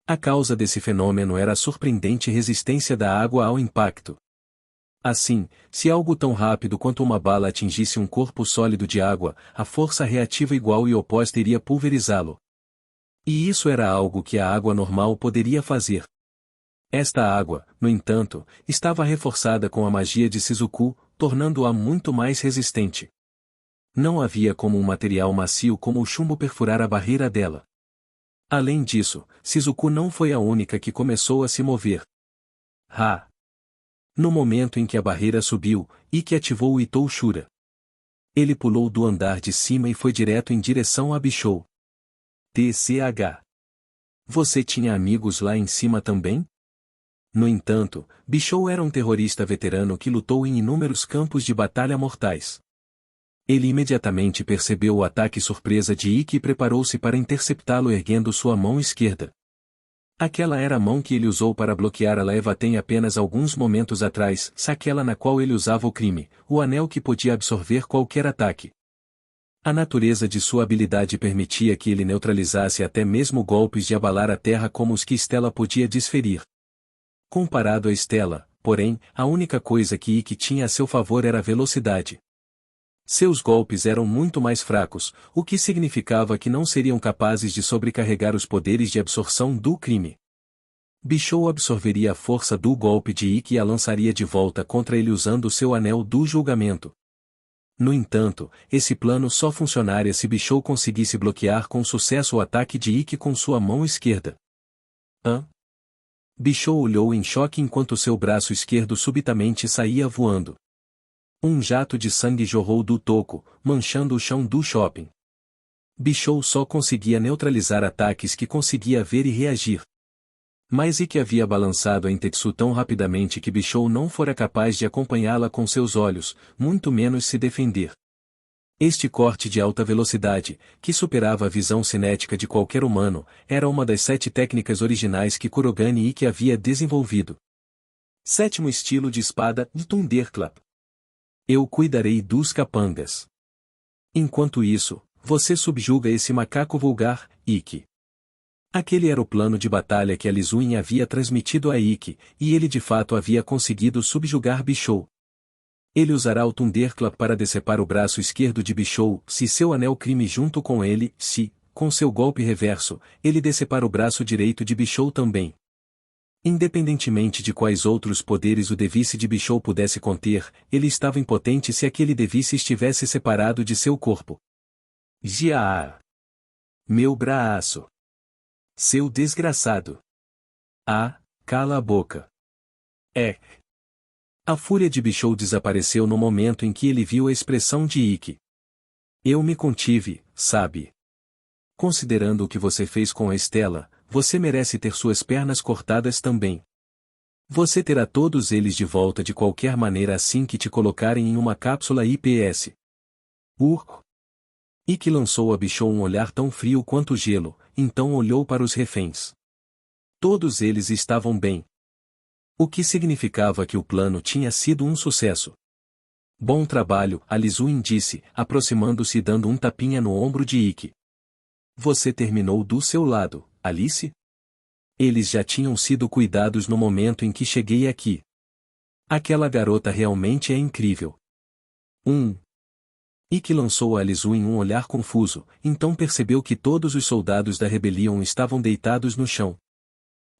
A: A causa desse fenômeno era a surpreendente resistência da água ao impacto. Assim, se algo tão rápido quanto uma bala atingisse um corpo sólido de água, a força reativa igual e oposta iria pulverizá-lo. E isso era algo que a água normal poderia fazer. Esta água, no entanto, estava reforçada com a magia de Shizuku, tornando-a muito mais resistente. Não havia como um material macio como o chumbo perfurar a barreira dela. Além disso, Shizuku não foi a única que começou a se mover. Ha! No momento em que a barreira subiu, Ikki ativou o Itou Shura. Ele pulou do andar de cima e foi direto em direção a Bishou. TCH. Você tinha amigos lá em cima também? No entanto, Bishou era um terrorista veterano que lutou em inúmeros campos de batalha mortais. Ele imediatamente percebeu o ataque surpresa de Ikki e preparou-se para interceptá-lo erguendo sua mão esquerda. Aquela era a mão que ele usou para bloquear a Levaten apenas alguns momentos atrás, aquela na qual ele usava o crime, o anel que podia absorver qualquer ataque. A natureza de sua habilidade permitia que ele neutralizasse até mesmo golpes de abalar a terra como os que Stella podia desferir. Comparado a Stella, porém, a única coisa que Ikki tinha a seu favor era a velocidade. Seus golpes eram muito mais fracos, o que significava que não seriam capazes de sobrecarregar os poderes de absorção do crime. Bishou absorveria a força do golpe de Ikki e a lançaria de volta contra ele usando o seu anel do julgamento. No entanto, esse plano só funcionaria se Bishou conseguisse bloquear com sucesso o ataque de Ikki com sua mão esquerda. Hã? Bishou olhou em choque enquanto seu braço esquerdo subitamente saía voando. Um jato de sangue jorrou do toco, manchando o chão do shopping. Bishou só conseguia neutralizar ataques que conseguia ver e reagir. Mas Ikki havia balançado a Intetsu tão rapidamente que Bishou não fora capaz de acompanhá-la com seus olhos, muito menos se defender. Este corte de alta velocidade, que superava a visão cinética de qualquer humano, era uma das 7 técnicas originais que Kurogane Ikki havia desenvolvido. Sétimo estilo de espada, Thunderclap. Eu cuidarei dos capangas. Enquanto isso, você subjuga esse macaco vulgar, Ikki. Aquele era o plano de batalha que a Lizuin havia transmitido a Ikki, e ele de fato havia conseguido subjugar Bishou. Ele usará o Thunderclap para decepar o braço esquerdo de Bishou, se seu anel crime junto com ele, se, com seu golpe reverso, ele decepar o braço direito de Bishou também. Independentemente de quais outros poderes o Device de Bishou pudesse conter, ele estava impotente se aquele Device estivesse separado de seu corpo. Jia! Meu braço! Seu desgraçado! Ah, cala a boca! É! A fúria de Bishou desapareceu no momento em que ele viu a expressão de Ikki. Eu me contive, sabe? Considerando o que você fez com a Stella, você merece ter suas pernas cortadas também. Você terá todos eles de volta de qualquer maneira assim que te colocarem em uma cápsula IPS. Ikki lançou a Bishou um olhar tão frio quanto gelo, então olhou para os reféns. Todos eles estavam bem. O que significava que o plano tinha sido um sucesso. Bom trabalho, a Lizuin disse, aproximando-se e dando um tapinha no ombro de Ikki. Você terminou do seu lado, Alice? Eles já tinham sido cuidados no momento em que cheguei aqui. Aquela garota realmente é incrível. Ikki lançou a Lizuin um olhar confuso, então percebeu que todos os soldados da rebelião estavam deitados no chão.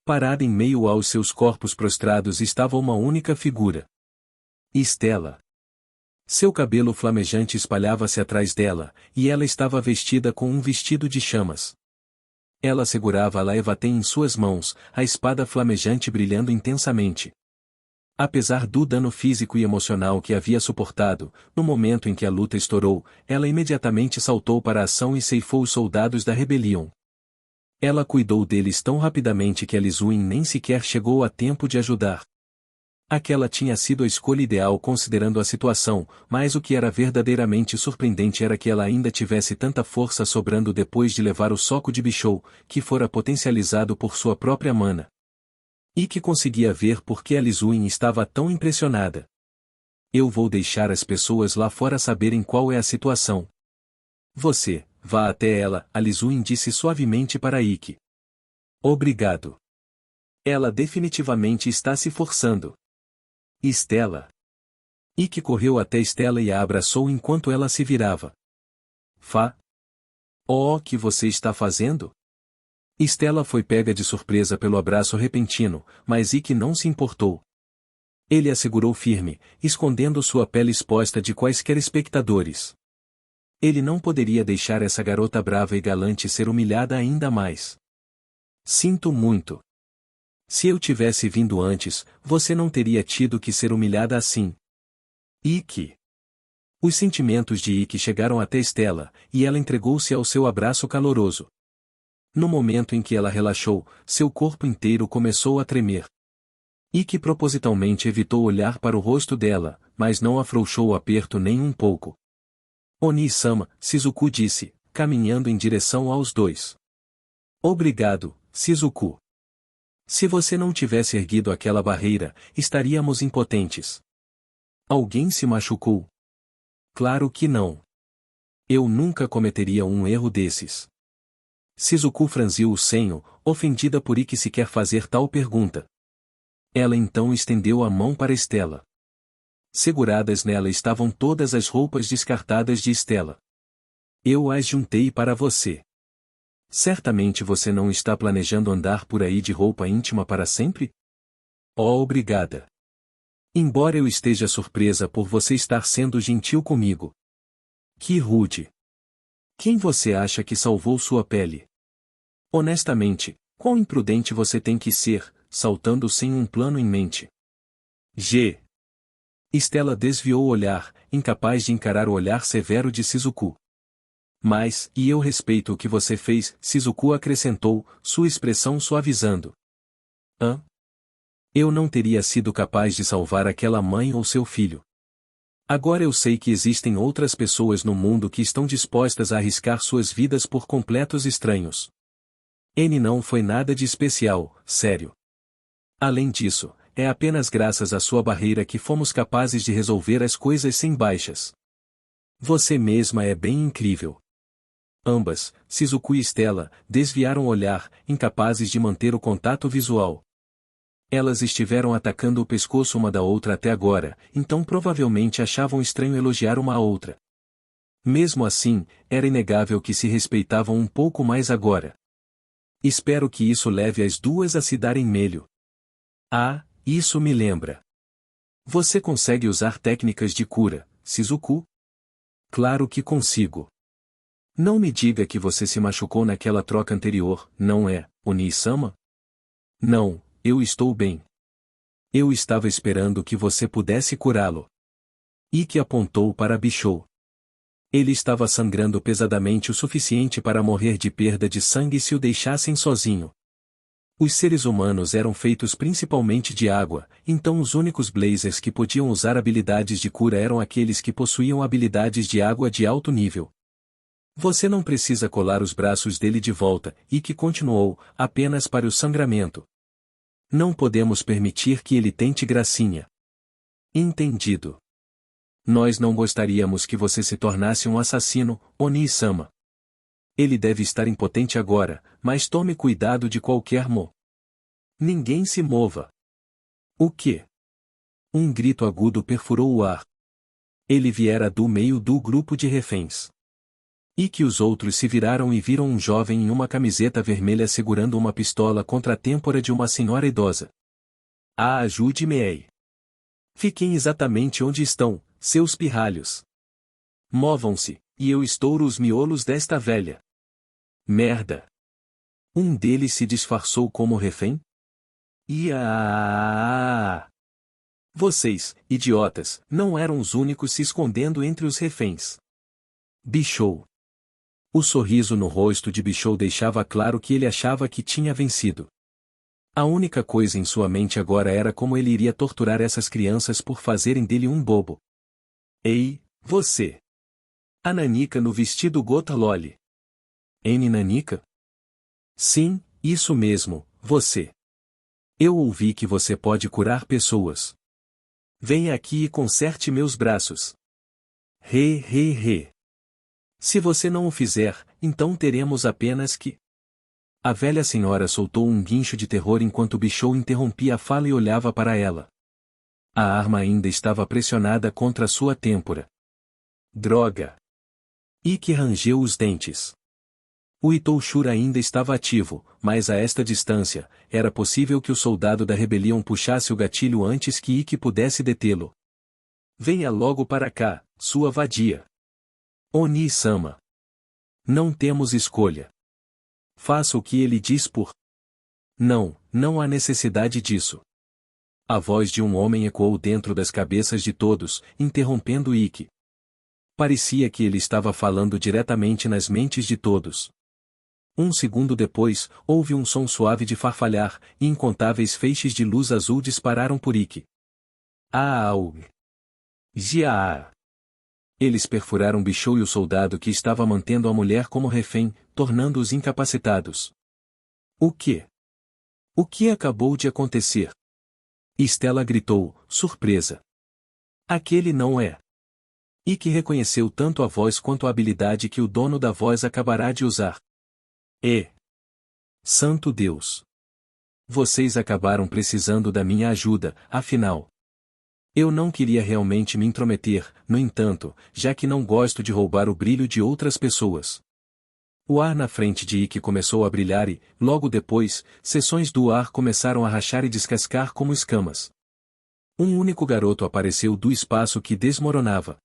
A: Parada em meio aos seus corpos prostrados estava uma única figura. Stella. Seu cabelo flamejante espalhava-se atrás dela, e ela estava vestida com um vestido de chamas. Ela segurava a Levaten em suas mãos, a espada flamejante brilhando intensamente. Apesar do dano físico e emocional que havia suportado, no momento em que a luta estourou, ela imediatamente saltou para a ação e ceifou os soldados da rebelião. Ela cuidou deles tão rapidamente que a Lizuin nem sequer chegou a tempo de ajudar. Aquela tinha sido a escolha ideal considerando a situação, mas o que era verdadeiramente surpreendente era que ela ainda tivesse tanta força sobrando depois de levar o soco de Bishou, que fora potencializado por sua própria mana. E que conseguia ver por que a Lizuin estava tão impressionada. Eu vou deixar as pessoas lá fora saberem qual é a situação. Você, vá até ela, a Lizuin disse suavemente para Ikki. Obrigado. Ela definitivamente está se forçando. Stella. Ikki correu até Stella e a abraçou enquanto ela se virava. O que você está fazendo? Stella foi pega de surpresa pelo abraço repentino, mas Ikki não se importou. Ele a segurou firme, escondendo sua pele exposta de quaisquer espectadores. Ele não poderia deixar essa garota brava e galante ser humilhada ainda mais. Sinto muito. Se eu tivesse vindo antes, você não teria tido que ser humilhada assim. Ikki. Os sentimentos de Ikki chegaram até Stella, e ela entregou-se ao seu abraço caloroso. No momento em que ela relaxou, seu corpo inteiro começou a tremer. Ikki propositalmente evitou olhar para o rosto dela, mas não afrouxou o aperto nem um pouco. Oni-sama, Shizuku disse, caminhando em direção aos dois. Obrigado, Shizuku. Se você não tivesse erguido aquela barreira, estaríamos impotentes. Alguém se machucou? Claro que não. Eu nunca cometeria um erro desses. Shizuku franziu o senho, ofendida por Ikki sequer fazer tal pergunta. Ela então estendeu a mão para Stella. Seguradas nela estavam todas as roupas descartadas de Stella. Eu as juntei para você. Certamente você não está planejando andar por aí de roupa íntima para sempre? Oh, obrigada. Embora eu esteja surpresa por você estar sendo gentil comigo. Que rude. Quem você acha que salvou sua pele? Honestamente, quão imprudente você tem que ser, saltando sem um plano em mente. G. Stella desviou o olhar, incapaz de encarar o olhar severo de Shizuku. Mas, e eu respeito o que você fez, Shizuku acrescentou, sua expressão suavizando. Hã? Eu não teria sido capaz de salvar aquela mãe ou seu filho. Agora eu sei que existem outras pessoas no mundo que estão dispostas a arriscar suas vidas por completos estranhos. N não foi nada de especial, sério. Além disso, é apenas graças à sua barreira que fomos capazes de resolver as coisas sem baixas. Você mesma é bem incrível. Ambas, Shizuku e Stella, desviaram o olhar, incapazes de manter o contato visual. Elas estiveram atacando o pescoço uma da outra até agora, então provavelmente achavam estranho elogiar uma a outra. Mesmo assim, era inegável que se respeitavam um pouco mais agora. Espero que isso leve as duas a se darem melho. Ah, isso me lembra. Você consegue usar técnicas de cura, Shizuku? Claro que consigo. Não me diga que você se machucou naquela troca anterior, não é, Oni-sama? Não, eu estou bem. Eu estava esperando que você pudesse curá-lo. Ikki apontou para Bishou. Ele estava sangrando pesadamente o suficiente para morrer de perda de sangue se o deixassem sozinho. Os seres humanos eram feitos principalmente de água, então os únicos blazers que podiam usar habilidades de cura eram aqueles que possuíam habilidades de água de alto nível. Você não precisa colar os braços dele de volta, Ikki continuou, apenas para o sangramento. Não podemos permitir que ele tente gracinha. Entendido. Nós não gostaríamos que você se tornasse um assassino, Oni-sama. Ele deve estar impotente agora, mas tome cuidado de qualquer mo. Ninguém se mova. O quê? Um grito agudo perfurou o ar. Ele viera do meio do grupo de reféns. E que os outros se viraram e viram um jovem em uma camiseta vermelha segurando uma pistola contra a têmpora de uma senhora idosa. Ah, ajude-me aí. Fiquem exatamente onde estão, seus pirralhos. Movam-se, e eu estouro os miolos desta velha. Merda. Um deles se disfarçou como refém? Vocês, idiotas, não eram os únicos se escondendo entre os reféns. Bishou. O sorriso no rosto de Bishou deixava claro que ele achava que tinha vencido. A única coisa em sua mente agora era como ele iria torturar essas crianças por fazerem dele um bobo. Ei, você! A Nanika no vestido gota loli. N Nanika? Sim, isso mesmo, você. Eu ouvi que você pode curar pessoas. Venha aqui e conserte meus braços. Re. Se você não o fizer, então teremos apenas que... A velha senhora soltou um guincho de terror enquanto Bishou interrompia a fala e olhava para ela. A arma ainda estava pressionada contra sua têmpora. Droga! Ikki rangeu os dentes. O Itoshura ainda estava ativo, mas a esta distância, era possível que o soldado da rebelião puxasse o gatilho antes que Ikki pudesse detê-lo. Venha logo para cá, sua vadia. Oni-sama. Não temos escolha. Faça o que ele diz por... Não, não há necessidade disso. A voz de um homem ecoou dentro das cabeças de todos, interrompendo Ikki. Parecia que ele estava falando diretamente nas mentes de todos. Um segundo depois, houve um som suave de farfalhar, e incontáveis feixes de luz azul dispararam por Ikki. Au! Jia! Eles perfuraram Bishou e o soldado que estava mantendo a mulher como refém, tornando-os incapacitados. O quê? O que acabou de acontecer? Stella gritou, surpresa. Aquele não é. Ikki reconheceu tanto a voz quanto a habilidade que o dono da voz acabará de usar. Santo Deus! Vocês acabaram precisando da minha ajuda, afinal. Eu não queria realmente me intrometer, no entanto, já que não gosto de roubar o brilho de outras pessoas. O ar na frente de Ikki começou a brilhar e, logo depois, seções do ar começaram a rachar e descascar como escamas. Um único garoto apareceu do espaço que desmoronava.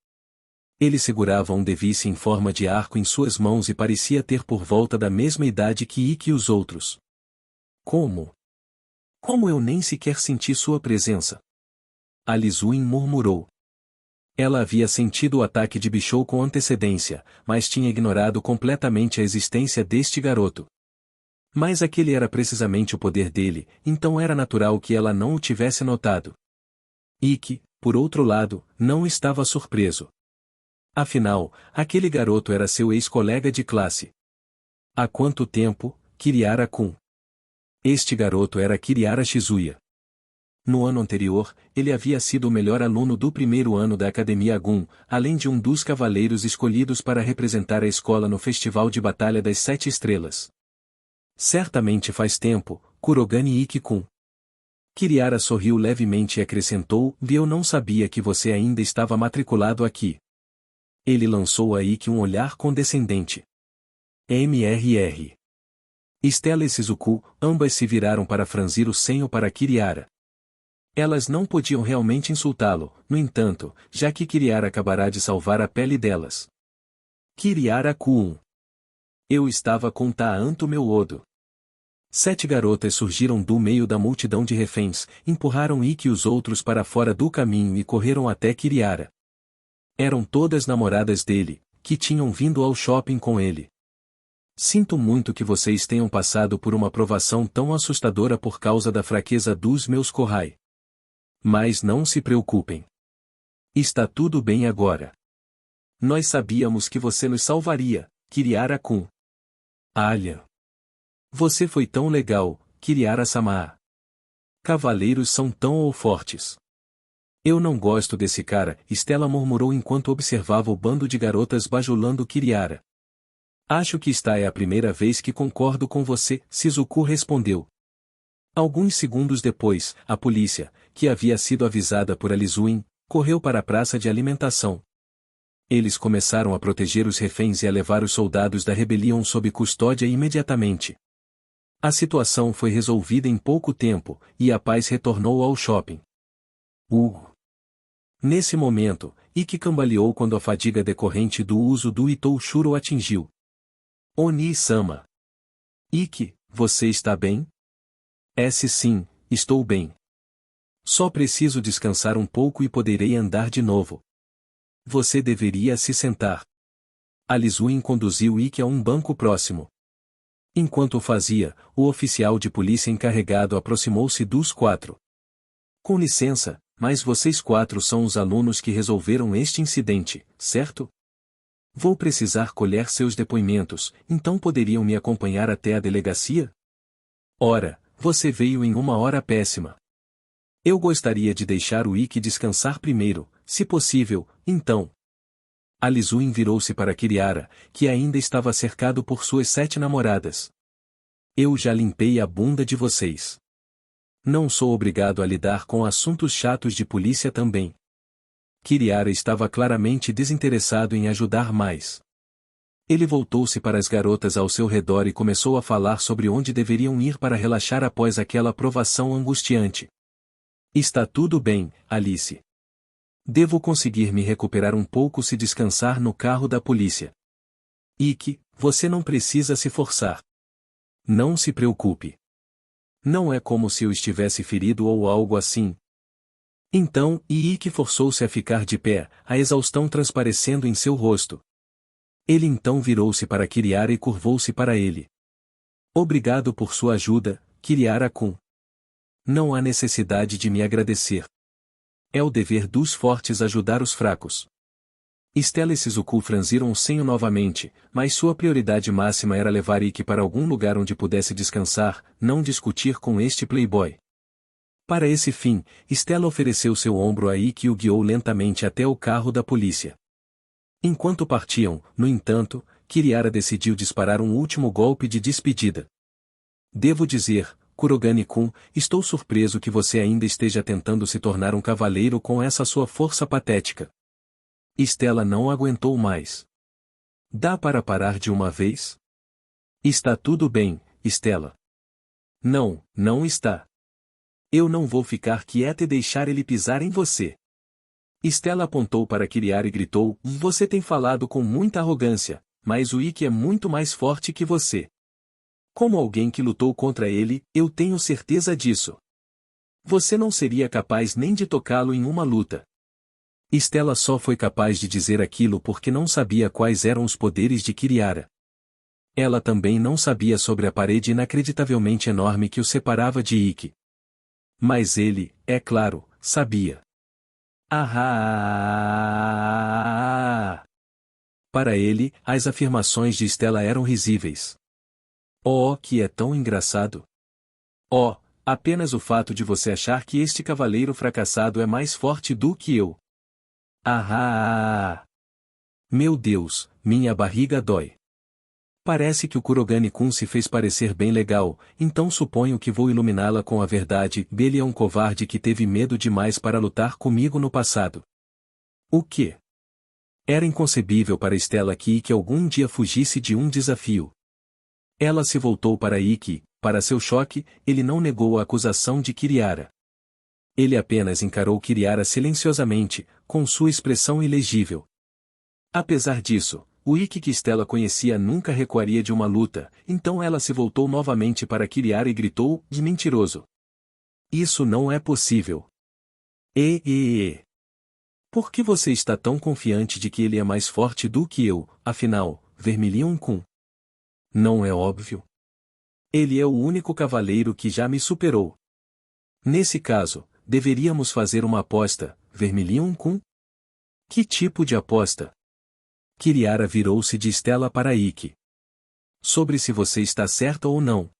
A: Ele segurava um device em forma de arco em suas mãos e parecia ter por volta da mesma idade que Ikki e os outros. Como? Como eu nem sequer senti sua presença? Alizuin murmurou. Ela havia sentido o ataque de Bishou com antecedência, mas tinha ignorado completamente a existência deste garoto. Mas aquele era precisamente o poder dele, então era natural que ela não o tivesse notado. Ikki, por outro lado, não estava surpreso. Afinal, aquele garoto era seu ex-colega de classe. Há quanto tempo, Kiriara-kun? Este garoto era Kiriara Shizuya. No ano anterior, ele havia sido o melhor aluno do primeiro ano da Academia Gun, além de um dos cavaleiros escolhidos para representar a escola no Festival de Batalha das Sete Estrelas. Certamente faz tempo, Kurogane Ikki-kun. Kiriara sorriu levemente e acrescentou, eu não sabia que você ainda estava matriculado aqui. Ele lançou a Ikki um olhar condescendente. MRR. Stella e Shizuku, ambas se viraram para franzir o senho para Kiriara. Elas não podiam realmente insultá-lo, no entanto, já que Kiriara acabará de salvar a pele delas. Kiriara-kun. Eu estava com Taanto meu Odo. 7 garotas surgiram do meio da multidão de reféns, empurraram Ikki e os outros para fora do caminho e correram até Kiriara. Eram todas namoradas dele, que tinham vindo ao shopping com ele. Sinto muito que vocês tenham passado por uma provação tão assustadora por causa da fraqueza dos meus Kohai. Mas não se preocupem. Está tudo bem agora. Nós sabíamos que você nos salvaria, Kiriara-kun. Alha. Você foi tão legal, Kiriara-sama. Cavaleiros são tão fortes. Eu não gosto desse cara, Stella murmurou enquanto observava o bando de garotas bajulando Kiriara. Acho que esta é a primeira vez que concordo com você, Shizuku respondeu. Alguns segundos depois, a polícia, que havia sido avisada por Alizuin, correu para a praça de alimentação. Eles começaram a proteger os reféns e a levar os soldados da rebelião sob custódia imediatamente. A situação foi resolvida em pouco tempo, e a paz retornou ao shopping. Nesse momento, Ikki cambaleou quando a fadiga decorrente do uso do Itou-shuro o atingiu. Oni-sama. Ikki, você está bem? Sim, estou bem. Só preciso descansar um pouco e poderei andar de novo. Você deveria se sentar. Alizuin conduziu Ikki a um banco próximo. Enquanto o fazia, o oficial de polícia encarregado aproximou-se dos 4. Com licença, mas vocês 4 são os alunos que resolveram este incidente, certo? Vou precisar colher seus depoimentos, então poderiam me acompanhar até a delegacia? Ora, você veio em uma hora péssima. Eu gostaria de deixar o Ikki descansar primeiro, se possível, então. Alizuin virou-se para Kiriara, que ainda estava cercado por suas 7 namoradas. Eu já limpei a bunda de vocês. Não sou obrigado a lidar com assuntos chatos de polícia também. Kiriara estava claramente desinteressado em ajudar mais. Ele voltou-se para as garotas ao seu redor e começou a falar sobre onde deveriam ir para relaxar após aquela provação angustiante. Está tudo bem, Alice. Devo conseguir me recuperar um pouco se descansar no carro da polícia. Ikki, você não precisa se forçar. Não se preocupe. Não é como se eu estivesse ferido ou algo assim. Então, Ikki forçou-se a ficar de pé, a exaustão transparecendo em seu rosto. Ele então virou-se para Kiriara e curvou-se para ele. Obrigado por sua ajuda, Kiriara-kun. Não há necessidade de me agradecer. É o dever dos fortes ajudar os fracos. Stella e Shizuku franziram o senho novamente, mas sua prioridade máxima era levar Ikki para algum lugar onde pudesse descansar, não discutir com este playboy. Para esse fim, Stella ofereceu seu ombro a Ikki e o guiou lentamente até o carro da polícia. Enquanto partiam, no entanto, Kiriara decidiu disparar um último golpe de despedida. Devo dizer, Kurogane-kun, estou surpreso que você ainda esteja tentando se tornar um cavaleiro com essa sua força patética. Stella não aguentou mais. Dá para parar de uma vez? Está tudo bem, Stella. Não, não está. Eu não vou ficar quieta e deixar ele pisar em você. Stella apontou para Kiriara e gritou, você tem falado com muita arrogância, mas o Ikki é muito mais forte que você. Como alguém que lutou contra ele, eu tenho certeza disso. Você não seria capaz nem de tocá-lo em uma luta. Stella só foi capaz de dizer aquilo porque não sabia quais eram os poderes de Kiriara. Ela também não sabia sobre a parede inacreditavelmente enorme que o separava de Ikki. Mas ele, é claro, sabia. Ah! Para ele, as afirmações de Stella eram risíveis. Oh, que é tão engraçado! Oh, apenas o fato de você achar que este cavaleiro fracassado é mais forte do que eu. Ah! Meu Deus, minha barriga dói. Parece que o Kurogane-kun se fez parecer bem legal, então suponho que vou iluminá-la com a verdade. Ele é um covarde que teve medo demais para lutar comigo no passado. O quê? Era inconcebível para Stella que Ikki algum dia fugisse de um desafio. Ela se voltou para Ikki, para seu choque, ele não negou a acusação de Kiriara. Ele apenas encarou Kiriara silenciosamente, com sua expressão ilegível. Apesar disso, o Ikki que Stella conhecia nunca recuaria de uma luta, então ela se voltou novamente para Kiriara e gritou, de mentiroso. Isso não é possível. Por que você está tão confiante de que ele é mais forte do que eu, afinal, Vermilion-kun? Não é óbvio? Ele é o único cavaleiro que já me superou. Nesse caso, deveríamos fazer uma aposta, Vermilion-kun? Que tipo de aposta? Kiriara virou-se de Stella para Ikki. Sobre se você está certa ou não.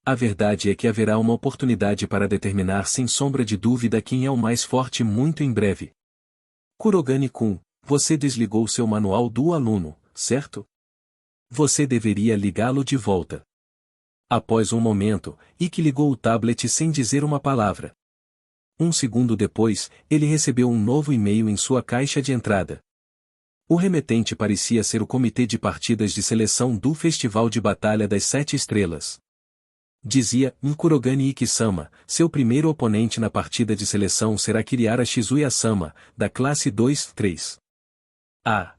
A: A verdade é que haverá uma oportunidade para determinar sem sombra de dúvida quem é o mais forte muito em breve. Kurogane-kun, você desligou seu manual do aluno, certo? Você deveria ligá-lo de volta. Após um momento, Ikki ligou o tablet sem dizer uma palavra. Um segundo depois, ele recebeu um novo e-mail em sua caixa de entrada. O remetente parecia ser o comitê de partidas de seleção do Festival de Batalha das Sete Estrelas. Dizia, Kurogane Ikki-sama, seu primeiro oponente na partida de seleção será Kiriara Shizuya-sama, da classe 2-3. Ah!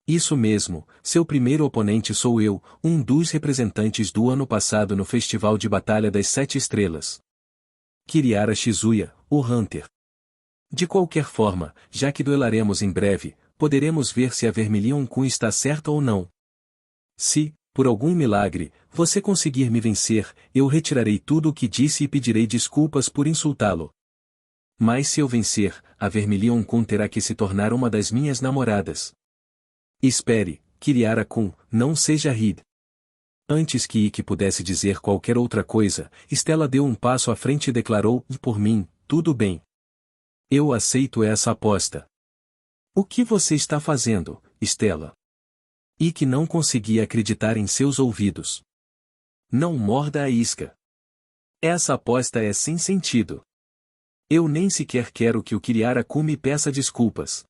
A: Isso mesmo, seu primeiro oponente sou eu, um dos representantes do ano passado no Festival de Batalha das Sete Estrelas. Kiriara Shizuya, o Hunter. De qualquer forma, já que duelaremos em breve, poderemos ver se a Vermilion-kun está certa ou não. Se, por algum milagre, você conseguir me vencer, eu retirarei tudo o que disse e pedirei desculpas por insultá-lo. Mas se eu vencer, a Vermilion-kun terá que se tornar uma das minhas namoradas. Espere, Kiriara-kun, não seja rid. Antes que Ikki pudesse dizer qualquer outra coisa, Stella deu um passo à frente e declarou, por mim, tudo bem. Eu aceito essa aposta. O que você está fazendo, Stella? Ikki não conseguia acreditar em seus ouvidos. Não morda a isca. Essa aposta é sem sentido. Eu nem sequer quero que o Kiriara-kun me peça desculpas.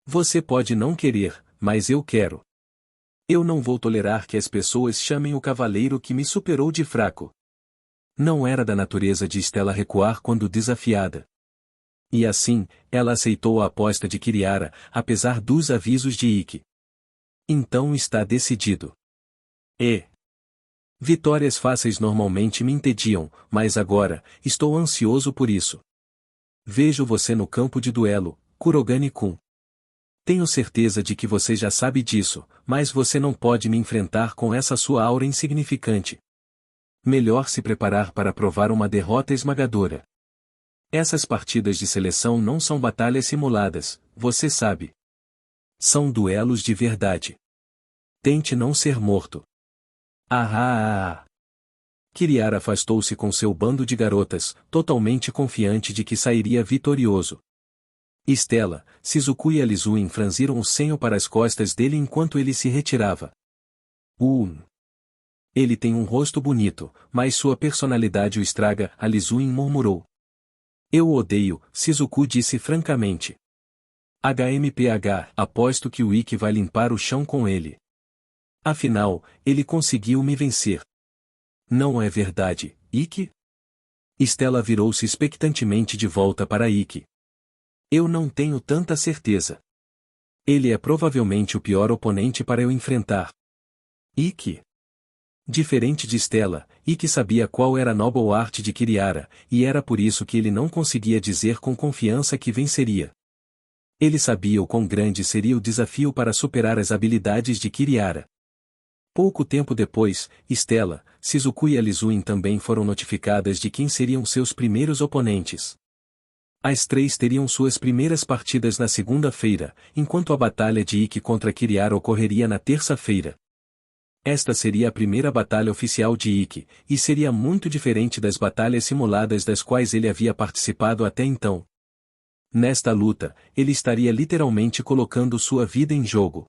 A: Você pode não querer, mas eu quero. Eu não vou tolerar que as pessoas chamem o cavaleiro que me superou de fraco. Não era da natureza de Stella recuar quando desafiada. E assim, ela aceitou a aposta de Kiriara, apesar dos avisos de Ikki. Então está decidido. Vitórias fáceis normalmente me entediam, mas agora, estou ansioso por isso. Vejo você no campo de duelo, Kurogane-kun. Tenho certeza de que você já sabe disso, mas você não pode me enfrentar com essa sua aura insignificante. Melhor se preparar para provar uma derrota esmagadora. Essas partidas de seleção não são batalhas simuladas, você sabe. São duelos de verdade. Tente não ser morto. Kiriara afastou-se com seu bando de garotas, totalmente confiante de que sairia vitorioso. Stella, Shizuku e Alizuen franziram o senho para as costas dele enquanto ele se retirava. Ele tem um rosto bonito, mas sua personalidade o estraga, Alizuen murmurou. Eu o odeio, Shizuku disse francamente. Aposto que o Ikki vai limpar o chão com ele. Afinal, ele conseguiu me vencer. Não é verdade, Ikki? Stella virou-se expectantemente de volta para Ikki. Eu não tenho tanta certeza. Ele é provavelmente o pior oponente para eu enfrentar. Ikki. Diferente de Stella, Ikki sabia qual era a noble arte de Kiriara, e era por isso que ele não conseguia dizer com confiança que venceria. Ele sabia o quão grande seria o desafio para superar as habilidades de Kiriara. Pouco tempo depois, Stella, Shizuku e Alizuen também foram notificadas de quem seriam seus primeiros oponentes. As três teriam suas primeiras partidas na segunda-feira, enquanto a batalha de Ikki contra Kiriara ocorreria na terça-feira. Esta seria a primeira batalha oficial de Ikki, e seria muito diferente das batalhas simuladas das quais ele havia participado até então. Nesta luta, ele estaria literalmente colocando sua vida em jogo.